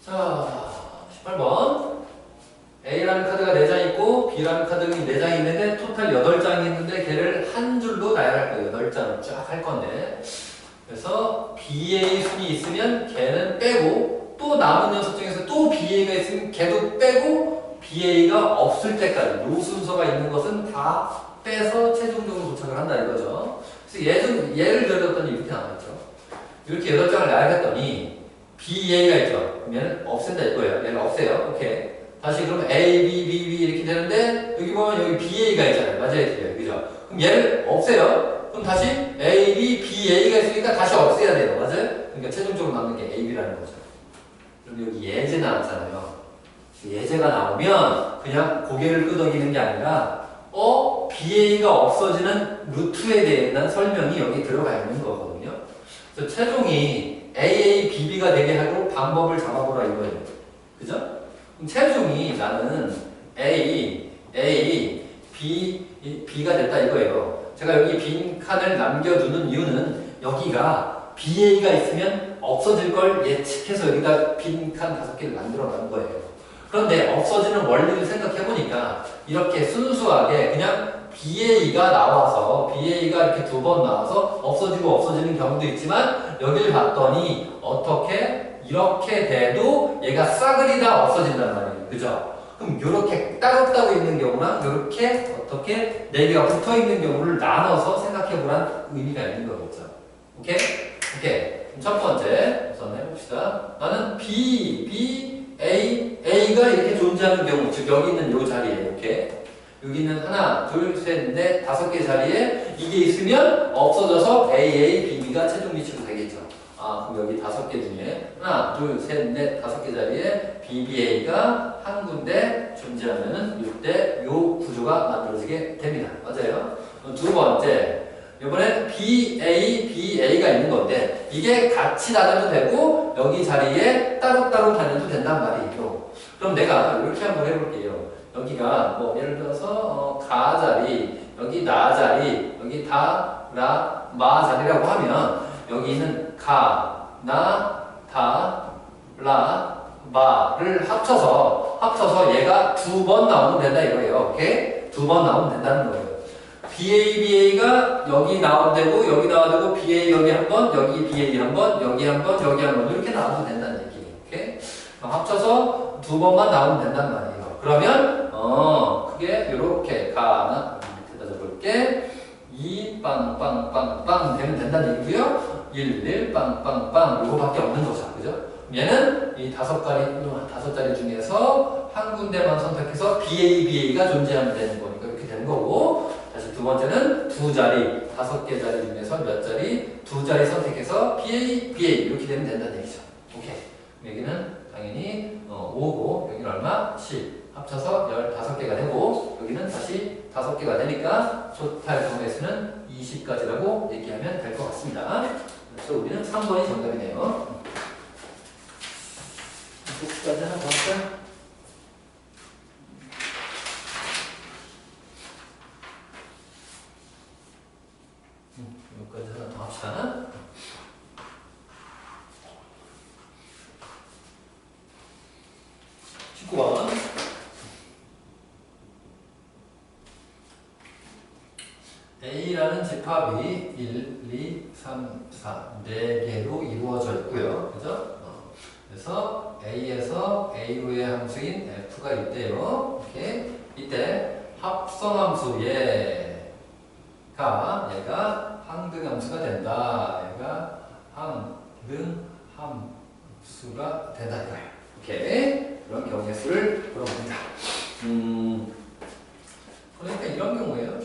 자, 18번. A라는 카드가 4장 있고 B라는 카드가 4장이 있는데 토탈 8장이 있는데 걔를 한 줄로 나열할 거예요. 8장을 쫙 할 건데. 그래서 BA 순이 있으면 걔는 빼고 또 남은 녀석 중에서 또 BA가 있으면 걔도 빼고 BA가 없을 때까지 요 순서가 있는 것은 다 빼서 최종적으로 도착을 한다 이거죠. 그래서 예를 들었더니 이렇게 나왔죠. 이렇게 8장을 나열했더니 BA가 있죠. 그러면 없앤다 이거예요. 얘를 없애요. 오케이. 다시 그러면 A, B, B, B 이렇게 되는데 여기 보면 여기 BA가 있잖아요. 맞아요. 그죠? 그럼 얘를 없애요. 그럼 다시 A, B, B, A가 있으니까 다시 없애야 돼요. 맞아요? 그러니까 최종적으로 남는 게 A, B라는 거죠. 그럼 여기 예제 나왔잖아요. 예제가 나오면 그냥 고개를 끄덕이는 게 아니라 BA가 없어지는 루트에 대한 설명이 여기 들어가 있는 거거든요. 그래서 최종이 AA, BB가 되게 하고 방법을 잡아보라 이거예요. 그죠? 그럼 최종이 나는 A, B가 됐다 이거예요. 제가 여기 빈 칸을 남겨두는 이유는 여기가 BA가 있으면 없어질 걸 예측해서 여기다 빈 칸 5개를 만들어 놓은 거예요. 그런데 없어지는 원리를 생각해보니까 이렇게 순수하게 그냥 BA가 나와서 BA가 이렇게 2번 나와서 없어지고 없어지는 경우도 있지만 여기를 봤더니 어떻게 이렇게 돼도 얘가 싸그리 다 없어진단 말이에요. 그죠? 그럼 이렇게 따로따로 있는 경우랑 이렇게 어떻게 4개가 붙어 있는 경우를 나눠서 생각해보란 의미가 있는 거겠죠. 오케이? 오케이. 그럼 첫 번째 우선 해봅시다. 나는 A가 이렇게 존재하는 경우, 즉 여기 있는 이 자리에 이렇게 여기 있는 하나, 둘, 셋, 넷, 5개 자리에 이게 있으면 없어져서 BB가 최종 위치로 되겠죠. 그럼 여기 5개 중에 하나, 둘, 셋, 넷, 5개 자리에 BBA가 한 군데 존재하면은 이때 요 구조가 만들어지게 됩니다. 맞아요? 두 번째, 이번엔 BA가 있는 건데 이게 같이 다녀도 되고 여기 자리에 따로따로 다녀도 된단 말이에요. 그럼 내가 이렇게 한번 해볼게요. 여기가 뭐 예를 들어서 가 자리, 여기 나 자리, 여기 다, 라, 마 자리라고 하면 여기 있는 가, 나, 다, 라, 마를 합쳐서 얘가 2번 나오면 된다 이거예요. 오케이? 2번 나오면 된다는 거예요. BA가 여기 나와도 되고 여기 나와도 되고 BA 여기 한 번, 여기 BA 한 번, 여기 한 번, 여기 한 번 이렇게 나와도 된다는 얘기예요. 오케이? 합쳐서 2번만 나오면 된단 말이에요. 그러면 크게 이렇게 가나 밑에다 적을게. 2 빵빵빵빵 되면 된다는 얘기고요. 1 1 빵빵빵 이거밖에 없는 거죠. 그죠? 얘는 이 다섯 자리 중에서 한 군데만 선택해서 BA가 존재하면 되는 거니까 이렇게 되는 거고, 다시 두 번째는 두 자리, 5개 자리 중에서 몇 자리, 두 자리 선택해서 BA 이렇게 되면 된다는 얘기죠. 오케이. 여기는 당연히 5고 여기는 얼마? 10. 합쳐서 15개가 되고 여기는 다시 5개가 되니까 토탈 경우의 수는 20가지라고 얘기하면 될 것 같습니다. 그래서 우리는 3번이 정답이네요. 이거까지 하나 더 할까요? 이거까지 하나 더 합시다. 19번. A라는 집합이 1, 2, 3, 4, 4개로 이루어져 있고요. 그죠? 그래서 A에서 A로의 함수인 F가 있대요. 이렇게. 이때 합성함수 얘가 항등함수가 된다. 얘가 항등함수가 된다 이거예요. 오케이. 그런 경우의 수를 물어봅니다. 그러니까 이런 경우에요.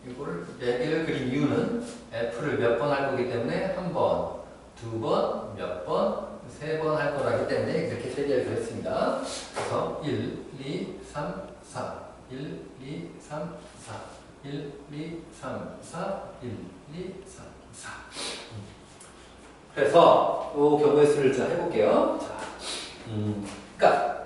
이거를 4개를 그린 이유는 F를 몇 번 할 거기 때문에 한 번, 두 번, 몇 번, 3번 할 거라기 때문에 이렇게 3개를 그렸습니다. 그래서 1, 2, 3, 4, 1, 2, 3, 4, 1, 2, 3, 4, 1, 2, 3, 4. 그래서 이 경우의 수를 자 해볼게요. 자, 그러니까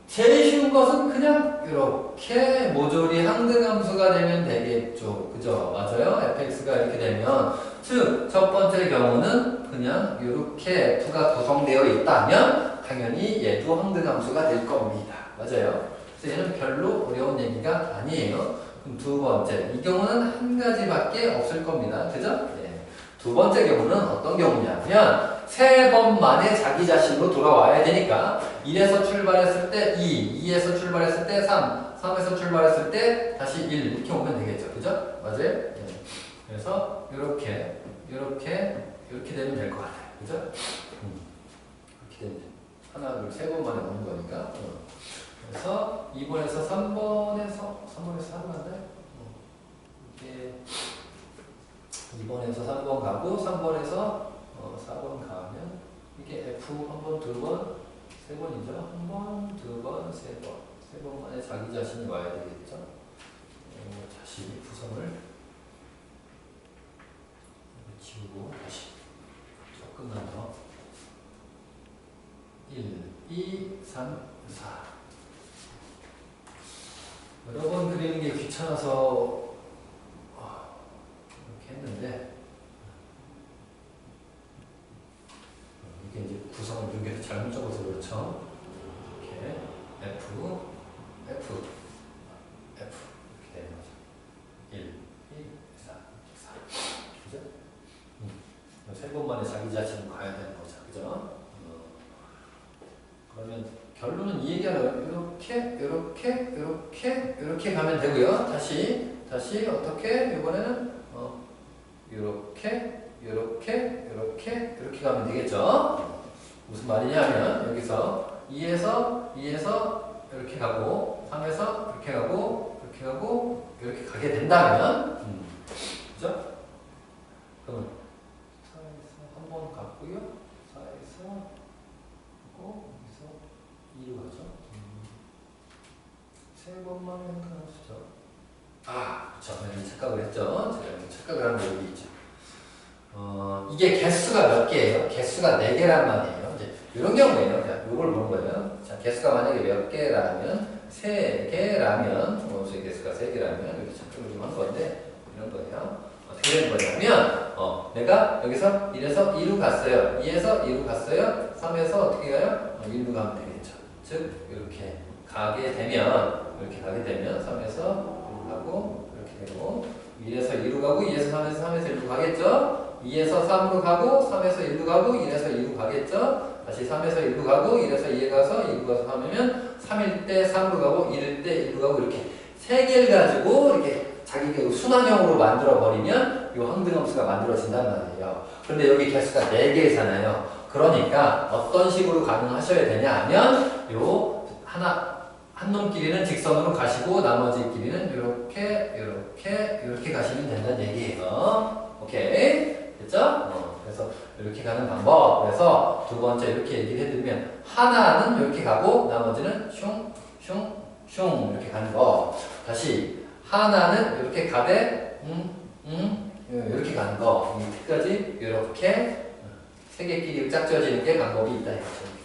제일 쉬운 것은 그냥 이렇게 모조리 항등함수가 되면 되겠죠. 그죠? 맞아요? fx가 이렇게 되면 즉, 첫 번째 경우는 그냥 이렇게 f가 구성되어 있다면 당연히 얘도 항등함수가 될 겁니다. 맞아요? 그래서 얘는 별로 어려운 얘기가 아니에요. 그럼 두 번째, 이 경우는 한 가지밖에 없을 겁니다. 그죠? 네. 두 번째 경우는 어떤 경우냐면 3번 만에 자기 자신으로 돌아와야 되니까 1에서 출발했을 때 2, 2에서 출발했을 때 3, 3에서 출발했을 때 다시 1 이렇게 오면 되겠죠. 그죠? 맞아요? 네. 그래서 이렇게 되면 될 것 같아요. 그죠? 이렇게 되면 하나, 둘, 3번 만에 오는 거니까. 그래서 2번에서 3번에서 하면 안 돼요? 이렇게 2번에서 3번 가고 3번에서 4번 가면 이게 F 한 번, 두 번, 3번이죠. 한 번, 두 번, 3번. 3번 만에 자기 자신이 와야 되겠죠. 다시 구성을 지우고 다시 조금만 더 1, 2, 3, 4 여러 번 그리는 게 귀찮아서 이렇게 했는데 이게 이제 구성을 연결해서 잘못 적어서 그렇죠. 이렇게 F 이렇게 되는 거죠. 1, 2, 3, 4 그죠? 3번 만에 자기 자신을 가야 되는 거죠. 그죠? 그러면 결론은 이 얘기하려면 이렇게 가면 되고요. 다시 어떻게 이번에는 이렇게 가면 되겠죠. 무슨 말이냐면 여기서 2에서 이렇게 가고 3에서 이렇게 가고 이렇게 가게 된다면 그죠? 그러면 4에서 한 번 갔고요. 4에서 하고 여기서 2로 가죠. 3번만 생각하시죠. 그렇죠. 착각을 했죠. 제가 착각을 한 게 여기 있죠. 이게 개수가 몇 개예요? 개수가 4개란 말이에요. 이제 이런 경우에요. 이걸 보는 거예요. 자, 개수가 만약에 몇 개라면 3개라면, 원수의 개수가 3개라면 이렇게 착각을 좀 한 건데 이런 거예요. 어떻게 되는 거냐면 내가 여기서 1에서 2로 갔어요. 2에서 2로 갔어요. 3에서 어떻게 가요? 1로 가면 되겠죠. 즉 이렇게 가게 되면 3에서 1로 가고 이렇게 되고 1에서 2로 가고 2에서 3에서 1로 가겠죠. 2에서 3으로 가고 3에서 1로 가고 1에서 2로 가겠죠. 다시 3에서 1로 가고 1에서 2에 가서 2로 가서 3이면 3일 때 3으로 가고 1일 때 1로 가고 이렇게 3개를 가지고 이렇게 자기가 순환형으로 만들어 버리면 이 항등함수가 만들어진단 말이에요. 그런데 여기 개수가 4개잖아요. 그러니까 어떤 식으로 가능하셔야 되냐 하면 요 한 놈끼리는 직선으로 가시고 나머지 끼리는 이렇게 가시면 된다는 얘기예요. 오케이? 됐죠? 그래서 이렇게 가는 방법. 그래서 두 번째 이렇게 얘기를 해드리면 하나는 이렇게 가고 나머지는 슝 이렇게 가는 거. 다시 하나는 이렇게 가되 이렇게 가는 거. 이 끝까지 이렇게 세 개끼리 짝지어지는 게 방법이 있다.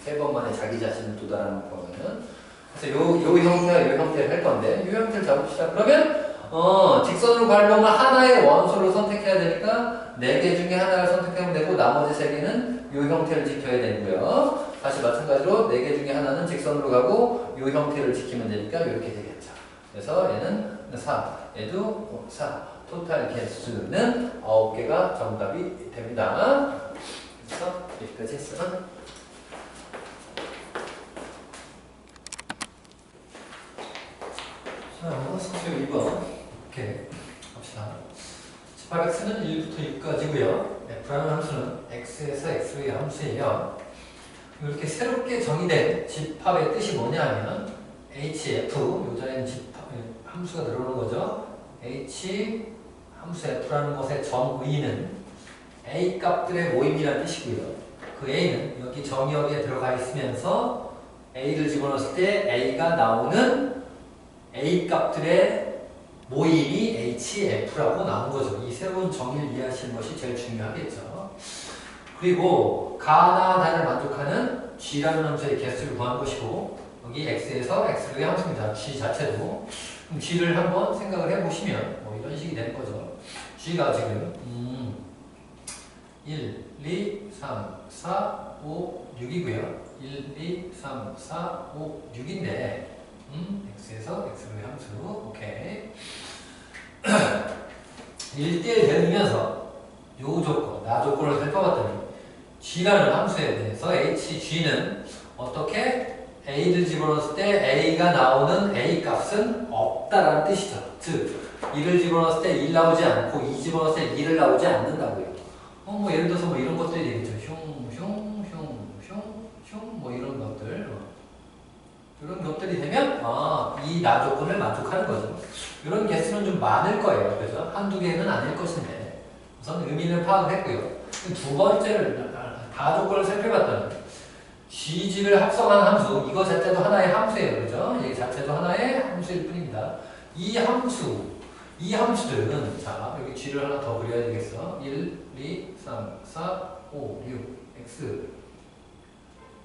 세 번만에 자기 자신을 도달하는 거면은. 그래서 요 형태와 요 형태를 할 건데 요 형태를 잡읍시다. 그러면 직선으로 가려면 하나의 원소를 선택해야 되니까 4개 중에 하나를 선택하면 되고 나머지 3개는 요 형태를 지켜야 되고요. 다시 마찬가지로 4개 중에 하나는 직선으로 가고 요 형태를 지키면 되니까 이렇게 되겠죠. 그래서 얘는 3, 얘도 4. 토탈 개수는 9개가 정답이 됩니다. 그래서 여기까지 했어. 자, 수수 2번. 오케이. 갑시다. 18x는 1부터 6까지고요. f라는 함수는 x에서 x의 함수예요. 이렇게 새롭게 정의된 집합의 뜻이 뭐냐면 hf, 요전에는 집합, 함수가 들어오는 거죠. h 함수 f라는 것의 정의는 a 값들의 모임이라는 뜻이고요. 그 a는 여기 정의역에 들어가 있으면서 a를 집어넣었을 때 a가 나오는 a 값들의 모임이 HF라고 나온 거죠. 이 새로운 정의를 이해하시는 것이 제일 중요하겠죠. 그리고 가나 다를 만족하는 G라는 함수의 개수를 구한 것이고 여기 X에서 X의 함수입니다. G 자체도. 그럼 G를 한번 생각을 해보시면 뭐 이런 식이 되는 거죠. G가 지금 1, 2, 3, 4, 5, 6이고요. 1, 2, 3, 4, 5, 6인데 x에서 x의 함수. 오케이. 1대1 되면서 요 조건, 나 조건을 살펴봤더니 g라는 함수에 대해서 hg는 어떻게 a를 집어넣었을 때 a가 나오는 a 값은 없다라는 뜻이죠. 즉 1을 집어넣었을 때 1 나오지 않고 2 집어넣었을 때 2를 나오지 않는다고요. 뭐 예를 들어서 뭐 이런 것들이 되겠죠. 뭐 이런 것들. 이런 것들이 되면 이 나 조건을 만족하는 거죠. 이런 개수는 좀 많을 거예요. 그죠? 한두 개는 아닐 것인데 우선 의미를 파악을 했고요. 두 번째를 다 조건을 살펴봤더니 GG를 합성한 함수, 이거 자체도 하나의 함수예요. 그죠? 이 자체도 하나의 함수일 뿐입니다. 이 함수들은 자 여기 G를 하나 더 그려야 되겠어. 1, 2, 3, 4, 5, 6, X.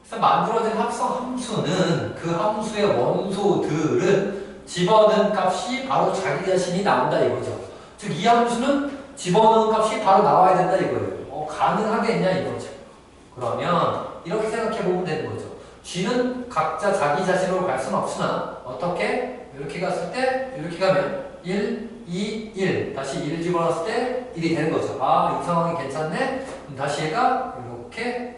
그래서 만들어진 합성 함수는 그 함수의 원소들은 집어넣은 값이 바로 자기 자신이 나온다 이거죠. 즉 이 함수는 집어넣은 값이 바로 나와야 된다 이거예요. 가능하겠냐 이거죠. 그러면 이렇게 생각해 보면 되는 거죠. G는 각자 자기 자신으로 갈 수는 없으나 어떻게? 이렇게 갔을 때 이렇게 가면 1, 2, 1 다시 1을 집어넣었을 때 1이 되는 거죠. 이 상황이 괜찮네? 그럼 다시 얘가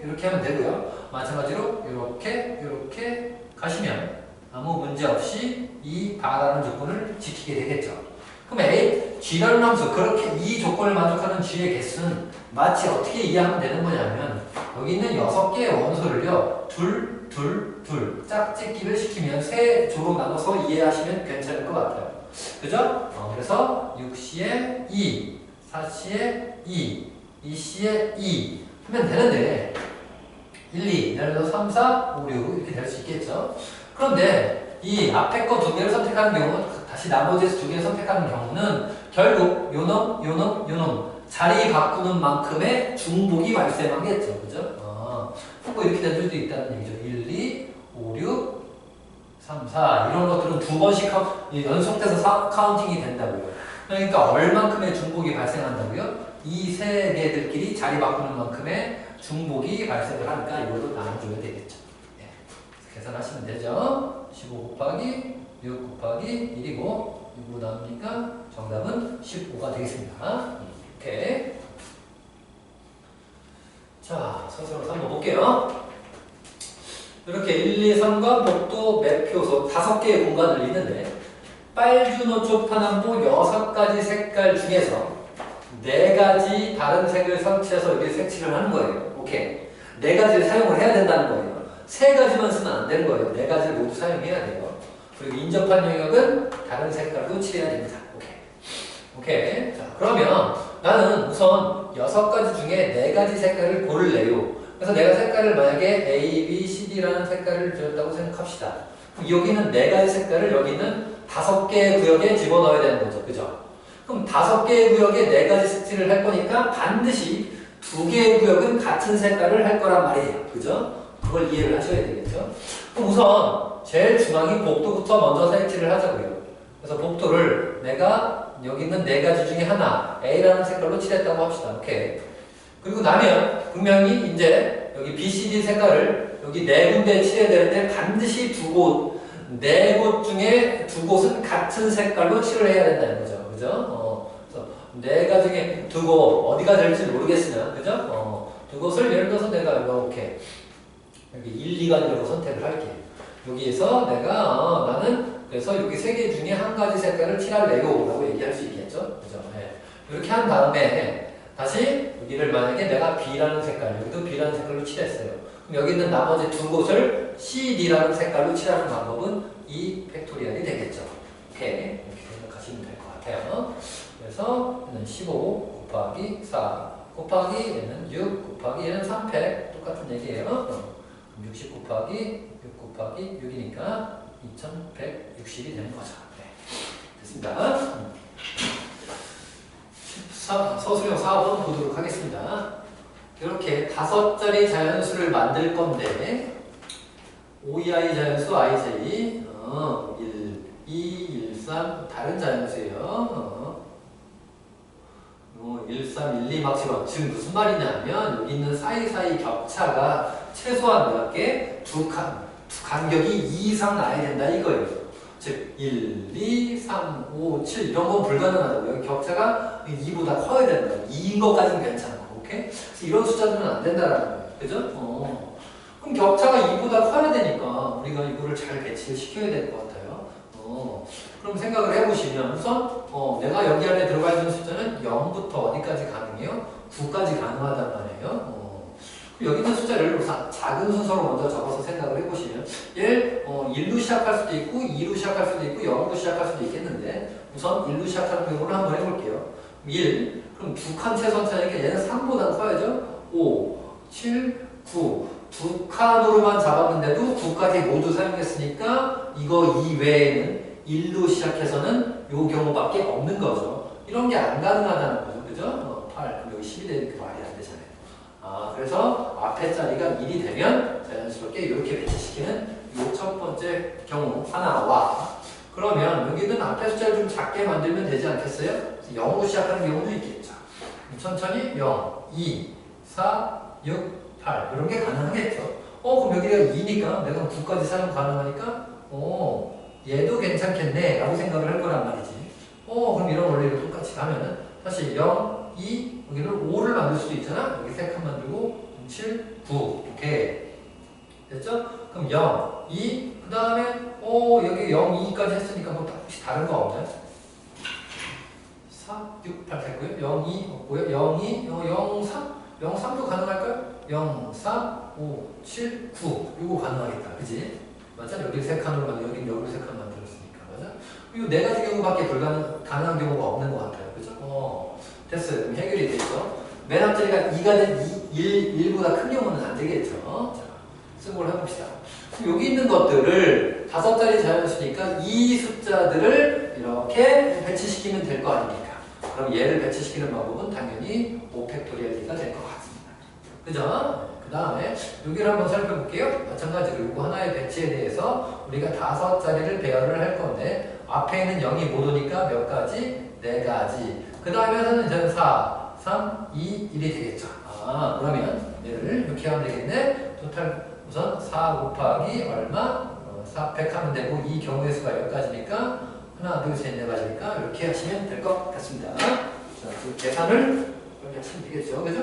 이렇게 하면 되고요. 마찬가지로 이렇게 가시면 아무 문제 없이 이 다라는 조건을 지키게 되겠죠. 그럼 G라는 함수, 그렇게 이 조건을 만족하는 G의 개수는 마치 어떻게 이해하면 되는 거냐면 여기 있는 6개의 원소를요 둘 짝짓기를 시키면 세 조로 나눠서 이해하시면 괜찮을 것 같아요. 그죠? 그래서 6C에 2, 4C에 2, 2C에 2 하면 되는데 1, 2, 예를 들어서 3, 4, 5, 6 이렇게 될 수 있겠죠. 그런데 이 앞에 거 2개를 선택하는 경우 다시 나머지에서 2개를 선택하는 경우는 결국 요놈 자리 바꾸는 만큼의 중복이 발생하겠죠. 그죠? 뭐 이렇게 될 수도 있다는 얘기죠. 1, 2, 5, 6, 3, 4 이런 것들은 2번씩 연속돼서 카운팅이 된다고요. 그러니까 얼만큼의 중복이 발생한다고요? 이 세 개들끼리 자리 바꾸는 만큼의 중복이 발생을 하니까 이걸로 나눠줘야 되겠죠. 네. 계산하시면 되죠. 15 곱하기 6 곱하기 1이고 6으로 나누니까 정답은 15가 되겠습니다. 오케이. 자, 서술로 한번 볼게요. 이렇게 1, 2, 3과 복도 매표소 5개의 공간을 있는데 빨주노초 파남보 6가지 색깔 중에서 네 가지 다른 색을 설치해서 여기 색칠을 하는 거예요. 오케이. 네 가지를 사용을 해야 된다는 거예요. 세 가지만 쓰면 안 되는 거예요. 네 가지를 모두 사용해야 돼요. 그리고 인접한 영역은 다른 색깔로 칠해야 됩니다. 오케이. 오케이. 자, 그러면 나는 우선 6가지 중에 4가지 색깔을 고를래요. 그래서 내가 색깔을 만약에 A, B, C, D라는 색깔을 주었다고 생각합시다. 그럼 여기는 4가지 색깔을 여기는 5개의 구역에 집어넣어야 되는 거죠. 그죠? 그럼 5개의 구역에 4가지 색칠을 할 거니까 반드시 2개의 구역은 같은 색깔을 할 거란 말이에요. 그죠? 그걸 이해를 하셔야 되겠죠? 그럼 우선 제일 중앙인 복도부터 먼저 색칠을 하자고요. 그래서 복도를 내가 여기 있는 4가지 중에 하나 A라는 색깔로 칠했다고 합시다. 오케이. 그리고 나면 분명히 이제 여기 B, C, D 색깔을 여기 4군데에 칠해야 되는데 반드시 2곳, 4곳 중에 2곳은 같은 색깔로 칠을 해야 된다는 거죠. 그죠? 그래서 4가지 중에 2곳 어디가 될지 모르겠으나 그죠? 2곳을 예를 들어서 내가 이렇게 여기 1, 2가지로 선택을 할게요. 여기에서 내가 나는 그래서 여기 3개 중에 한 가지 색깔을 칠할래요 라고 얘기할 수 있겠죠. 그죠? 네. 이렇게 한 다음에 다시 여기를 만약에 내가 B라는 색깔, 여기도 B라는 색깔로 칠했어요. 그럼 여기 있는 나머지 2곳을 C, D라는 색깔로 칠하는 방법은 이 팩토리얼이 되겠죠. 오케이. 이렇게 생각하시면 될 것 같아요. 그래서 얘는 15 곱하기 4 곱하기 얘는 6 곱하기 얘는 3팩 똑같은 얘기예요. 60 곱하기 6 곱하기 6이니까 2160이 되는 거죠. 네. 됐습니다. 서술형 4번 보도록 하겠습니다. 이렇게 5자리 자연수를 만들 건데 OEI 자연수 IJ 1, 2, 1, 3 다른 자연수예요. 1, 3, 1, 2 막시멈 지금 무슨 말이냐면 여기 있는 사이사이 격차가 최소한 몇 개? 두 간격이 2 이상 나야 된다 이거예요. 즉 1, 2, 3, 5, 7 이런 건 불가능하다고. 여기 격차가 2보다 커야 된다. 2인 것까지는 괜찮고 오케이? 그래서 이런 숫자들은 안 된다라는 거예요. 그죠? 그럼 격차가 2보다 커야 되니까 우리가 이거를 잘 배치를 시켜야 될 것 같아요. 그럼 생각을 해보시면 우선 내가 여기 안에 들어가 있는 숫자는 0부터 어디까지 가능해요? 9까지 가능하단 말이에요. 여기 있는 숫자를 작은 순서로 먼저 적어서 생각을 해보시면 1로 시작할 수도 있고 2로 시작할 수도 있고 0으로 시작할 수도 있겠는데 우선 1로 시작하는 경우를 한번 해볼게요. 1, 그럼 2칸 최선차니까 얘는 3보다 커야죠? 5, 7, 9 2칸으로만 잡았는데도 9까지 모두 사용했으니까 이거 이외에는 1로 시작해서는 요 경우밖에 없는 거죠. 이런 게 안 가능하다는 거죠. 그죠? 8, 그럼 여기 10이 되니까 말이 안 되잖아요. 그래서 앞에 자리가 1이 되면 자연스럽게 이렇게 배치시키는 요 첫 번째 경우 하나와 그러면 여기는 앞에 숫자를 좀 작게 만들면 되지 않겠어요? 0으로 시작하는 경우도 있겠죠. 천천히 0, 2, 4, 6, 8 이런 게 가능하겠죠. 그럼 여기가 2니까 내가 9까지 사용 가능하니까 얘도 괜찮겠네 라고 생각을 할 거란 말이지. 그럼 이런 원리로 똑같이 가면은 사실 0, 2 여기를 5를 만들 수도 있잖아. 여기 3칸 만들고 7, 9 이렇게 됐죠? 그럼 0, 2 그 다음에 여기 0, 2까지 했으니까 뭐 혹시 다른 거 없나요? 4, 6, 8 됐고요. 0, 2 없고요. 0, 2, 0, 3 0, 3도 가능할까요? 0, 4, 5, 7, 9 이거 가능하겠다. 그지? 맞아? 여기 3칸으로 만들고 여기 3칸 만들었으니까 맞아? 그리고 4가지 경우밖에 가능한 경우가 없는 것 같아요. 그죠? 됐어요. 그럼 해결이 됐죠? 맨 앞자리가 2가 된 1보다 큰 경우는 안 되겠죠? 자, 승부를 해봅시다. 그럼 여기 있는 것들을 5자리 자연수니까 이 숫자들을 이렇게 배치시키면 될 거 아닙니까? 그럼 얘를 배치시키는 방법은 당연히 5팩토리얼이가 될 것 같습니다. 그죠? 그 다음에 여기를 한번 살펴볼게요. 마찬가지로 이거 하나의 배치에 대해서 우리가 5자리를 배열을 할 건데 앞에 있는 0이 못 오니까 몇 가지? 4가지. 그 다음에는 저는 4, 3, 2, 1이 되겠죠. 그러면 얘를 이렇게 하면 되겠네. 토탈 우선 4 곱하기 얼마? 4팩 하면 되고 이 경우의 수가 10가지니까 하나, 둘, 셋, 4가지니까 이렇게 하시면 될 것 같습니다. 자, 그 계산을 이렇게 하시면 되겠죠. 그죠?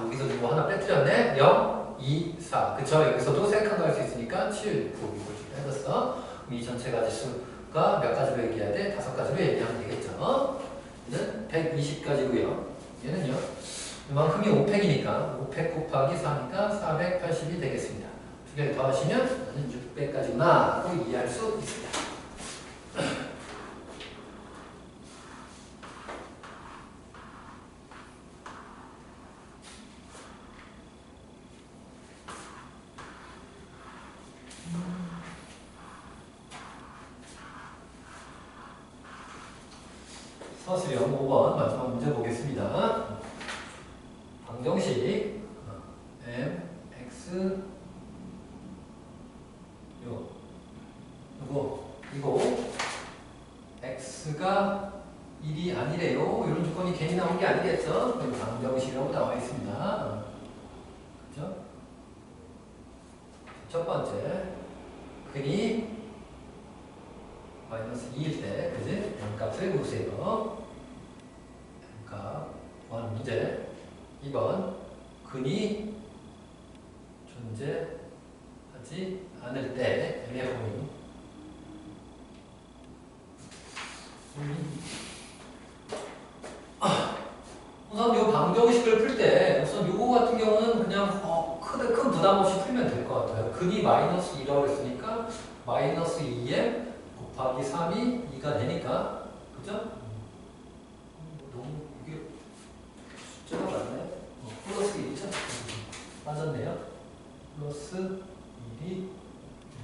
여기서 누구 하나 빼뜨렸네. 0, 2, 4. 그쵸? 여기서도 3칸 갈 수 있으니까 7, 9 이걸 해봤어. 그럼 이 전체 가지수가 몇 가지로 얘기해야 돼? 5가지로 얘기하면 되겠죠. 얘는 120까지고요. 얘는요. 이만큼이 5팩이니까 5팩 곱하기 4니까 480이 되겠습니다. 두 개를 더하시면 얘는 600까지구나 하고 이해할 수 있습니다. 서술형 5번 마지막 문제 보겠습니다. 방정식 m, x 이거 x가 1이 아니래요. 이런 조건이 괜히 나온 게 아니겠죠? 그럼 방정식이라고 나와 있습니다. 그죠? 첫 번째 근이 마이너스 2일 때, 그지? m값을 보세요. m값 구하는 문제. 2번 근이 존재하지 않을 때 m의 우선 이 방정식을 풀 때 우선 요거 같은 경우는 그냥 큰 부담 없이 풀면 될 것 같아요. 근이 마이너스 2라고 했으니까 마이너스 2m 곱하기 3이 2가 되니까 그죠? 너무 이게 숫자가 맞나요? 플러스 1이죠? 맞았네요. 플러스 1이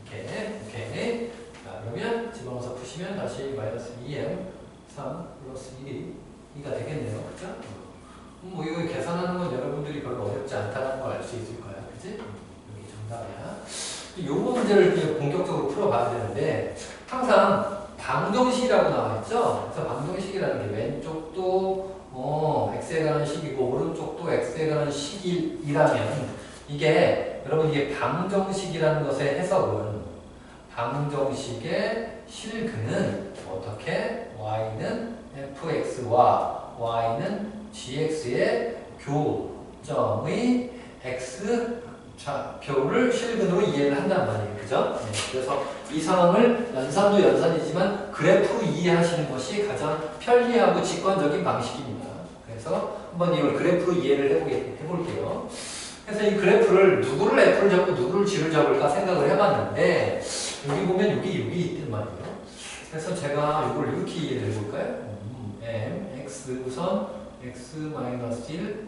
이렇게 오케이. 자 그러면 집어넣어서 푸시면 다시 마이너스 2m 3 플러스 1이 2가 되겠네요. 그죠? 뭐 이거 계산하는 건 여러분들이 별로 어렵지 않다는 걸 알 수 있을 거야. 그치? 여기 정답이야. 요 문제를 그냥 본격적으로 풀어봐야 되는데 항상 방정식이라고 나와있죠? 그래서 방정식이라는 게 왼쪽도 x에 관한 식이고 오른쪽도 x에 관한 식이라면 이게 여러분 이게 방정식이라는 것의 해석은 방정식의 실근은 어떻게 y는 fx와 y는 gx의 교점의 x 좌표를 실근으로 이해를 한단 말이에요. 그죠? 네, 그래서 이 상황을 연산도 연산이지만 그래프로 이해하시는 것이 가장 편리하고 직관적인 방식입니다. 그래서 한번 이걸 그래프로 이해를 해볼게요. 그래서 이 그래프를 누구를 f를 잡고 누구를 g를 잡을까 생각을 해봤는데 여기 보면 여기 있단 말이에요. 그래서 제가 이걸 이렇게 이해를 해볼까요? m, x 우선 x-1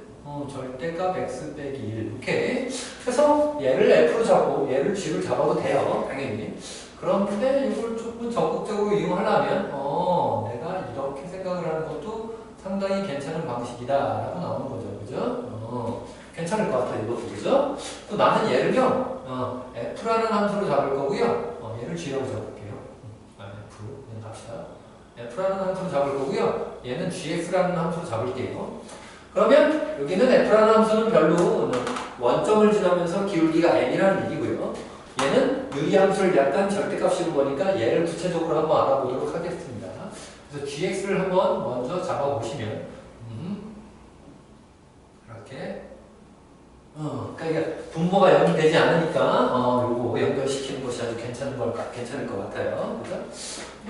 절대값 x 빼기 1 오케이. 그래서 얘를 f로 잡고 얘를 g를 잡아도 돼요. 당연히. 그런데 이걸 조금 적극적으로 이용하려면 내가 이렇게 생각을 하는 것도 상당히 괜찮은 방식이다 라고 나오는 거죠. 그죠? 괜찮을 것 같아요. 이것도. 그죠? 또 나는 얘를요 f라는 함수로 잡을 거고요 얘를 g라고 잡을게요. f 갑시다. f라는 함수로 잡을 거고요 얘는 gx라는 함수로 잡을게요. 그러면 여기는 f라는 함수는 별로 원점을 지나면서 기울기가 n이라는 얘기고요. 얘는 유리함수를 약간 절대값으로 보니까 얘를 구체적으로 한번 알아보도록 하겠습니다. 그래서 gx를 한번 먼저 잡아보시면 이렇게 그러니까 이게 분모가 연결되지 않으니까 요거 연결시키는 것이 아주 괜찮을 것 같아요. 그죠?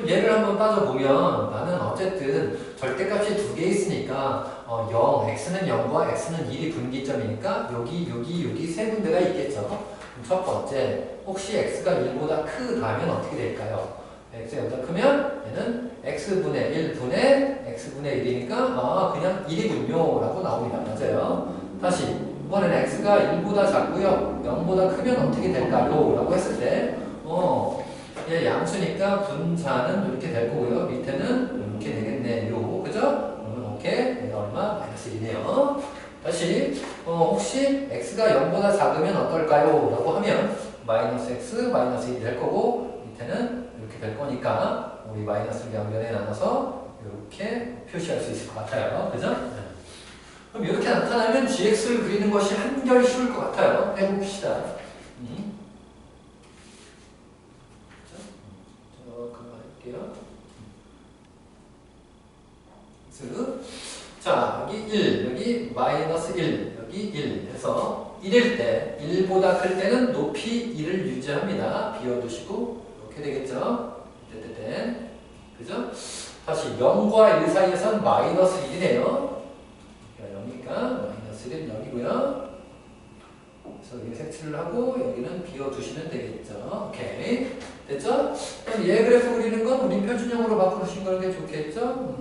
얘를 한번 따져보면 나는 어쨌든 절대값이 두 개 있으니까 0, x는 0과 x는 1이 분기점이니까 여기 세 군데가 있겠죠. 그럼 첫 번째, 혹시 x가 1보다 크다면 어떻게 될까요? x가 1보다 크면 얘는 x분의 1분의 x분의 1이니까 그냥 1이군요 라고 나옵니다. 맞아요. 다시 이번엔 x가 1보다 작고요 0보다 크면 어떻게 될까요? 라고 했을 때 얘 양수니까 분자는 이렇게 될 거고요. 밑에는 이렇게 되겠네요. 그죠? 오케이. 얘가 얼마? 마이너스 1이네요. 다시 혹시 x가 0보다 작으면 어떨까요? 라고 하면 마이너스 x, 마이너스 1이 될 거고 밑에는 이렇게 될 거니까 우리 마이너스를 양변에 나눠서 이렇게 표시할 수 있을 것 같아요. 그죠? 그럼 이렇게 나타나면 gx를 그리는 것이 한결 쉬울 것 같아요. 해봅시다. 그만 할게요. 자, 여기 1, 여기 마이너스 1, 여기 1 해서 1일 때, 1보다 클 때는 높이 1을 유지합니다. 비워두시고 이렇게 되겠죠? 그죠? 다시 0과 1 사이에서는 마이너스 1이네요. 0이니까 마이너스 1은 0이고요. 그래서 여기 색칠을 하고 여기는 비워두시면 되겠죠. 오케이. 됐죠? 그럼 얘 그래프 그리는 건 우리 표준형으로 바꾸시는 게 좋겠죠?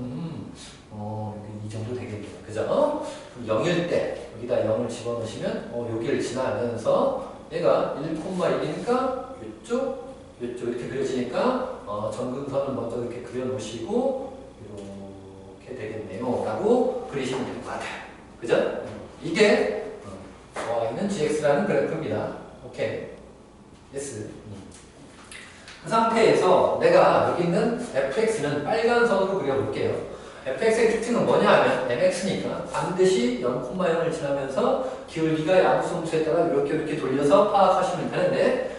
이 정도 되겠네요. 그죠? 그럼 0일 때 여기다 0을 집어넣으시면 여기를 지나면서 얘가 1,1이니까 이쪽 이렇게 그려지니까 점근선을 먼저 이렇게 그려놓으시고 이렇게 되겠네요. 라고 그리시면 될 것 같아요. 그죠? 이게 y는 gx라는 그래프입니다. 오케이. yes. 그 상태에서 내가 여기 있는 fx는 빨간 선으로 그려볼게요. fx의 특징은 뭐냐 하면 mx니까 반드시 0,0을 지나면서 기울기가 양수함수에 따라 이렇게 돌려서 파악하시면 되는데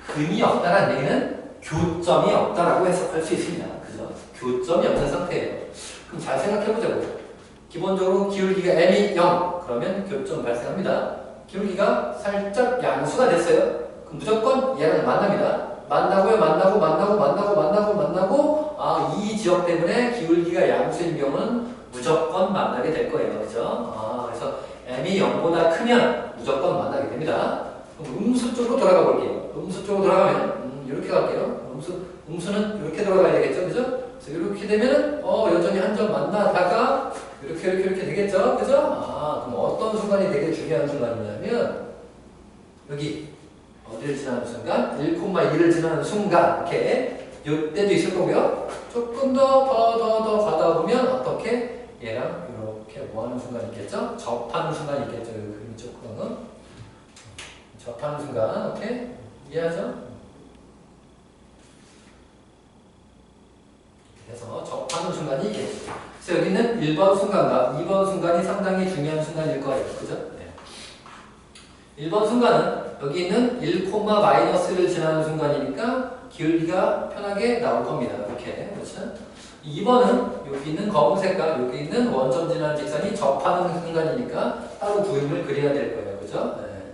근이 없다는 얘기는 교점이 없다라고 해석할 수 있습니다. 그죠? 교점이 없는 상태예요. 그럼 잘 생각해보자고. 기본적으로 기울기가 m이 0 그러면 교점 발생합니다. 기울기가 살짝 양수가 됐어요. 그럼 무조건 얘랑 만납니다. 만나고 이 지역 때문에 기울기가 양수인 경우는 무조건 만나게 될 거예요. 그죠? 그래서 m이 0보다 크면 무조건 만나게 됩니다. 그럼 음수 쪽으로 돌아가 볼게요. 음수 쪽으로 돌아가면 이렇게 갈게요. 음수는 이렇게 돌아가야 되겠죠. 그죠? 그래서 이렇게 되면은 여전히 한 점 만나다가 이렇게 되겠죠. 그죠? 그럼 어떤 순간이 되게 중요한 순간이냐면 여기 어디를 지나는 순간? 1,1을 지나는 순간 이렇게 이때도 있을 거고요. 조금 더 가다 보면 어떻게 얘랑 이렇게 뭐하는 순간이 있겠죠? 접하는 순간이 있겠죠. 그림 조금은 접하는 순간. 오케이? 이해하죠? 그래서 접하는 순간이 있겠죠. 그래서 여기는 1번 순간과 2번 순간이 상당히 중요한 순간일 거예요. 그죠? 네. 1번 순간은 여기 있는 1,-를 지나는 순간이니까 기울기가 편하게 나올 겁니다. 이렇게. 그렇죠? 2번은 여기 있는 검은색과 여기 있는 원점 지나는 직선이 접하는 순간이니까 따로 구임을 그려야 될 거예요. 그죠? 네.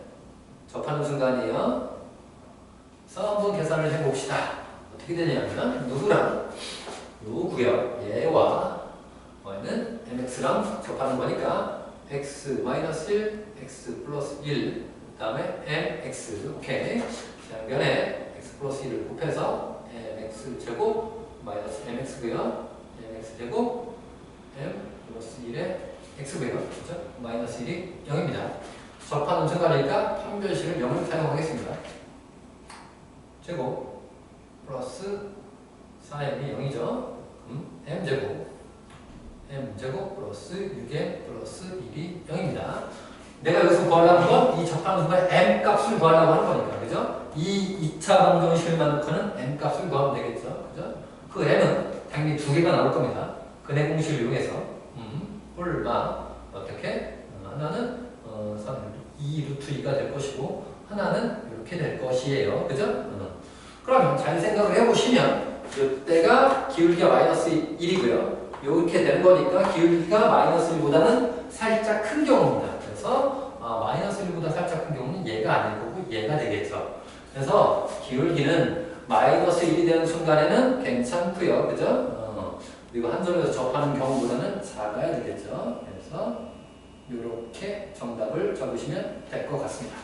접하는 순간이에요. 그래서 한번 계산을 해봅시다. 어떻게 되냐면 누구랑 요 구역 얘와 y는 mx랑 접하는 거니까 x-1, x 플러스 1 그 다음에 mx 오케이. 양변에 x 플러스 1을 곱해서 mx 제곱 마이너스 mx고요. mx 제곱 m 플러스 1에 x고요. 그렇죠? 마이너스 1이 0입니다. 접하는 순간이니까 판별식을 0을 사용하겠습니다. 제곱 플러스 4m이 0이죠. m제곱 플러스 6m 플러스 1이 0입니다. 내가 여기서 구하려는 건 이 접하는 순간에 m 값을 구하려고 하는 거니까. 그죠? 이 2차 방정식을 넣고는 m 값을 구하면 되겠죠. 그죠? 그 m은 당연히 두 개가 나올 겁니다. 근해 공식을 이용해서. 얼마 어떻게? 하나는 2루트2가 될 것이고 하나는 이렇게 될 것이에요. 그죠? 그러면 잘 생각을 해보시면 이때가 기울기가 마이너스 1이고요. 이렇게 되는 거니까 기울기가 마이너스 1보다는 살짝 큰 경우입니다. 그래서 마이너스 1보다 살짝 큰 경우는 얘가 아닐 거고 얘가 되겠죠. 그래서 기울기는 마이너스 1이 되는 순간에는 괜찮고요. 그죠? 그리고 한 점에서 접하는 경우보다는 작아야 되겠죠. 그래서 이렇게 정답을 적으시면 될 것 같습니다.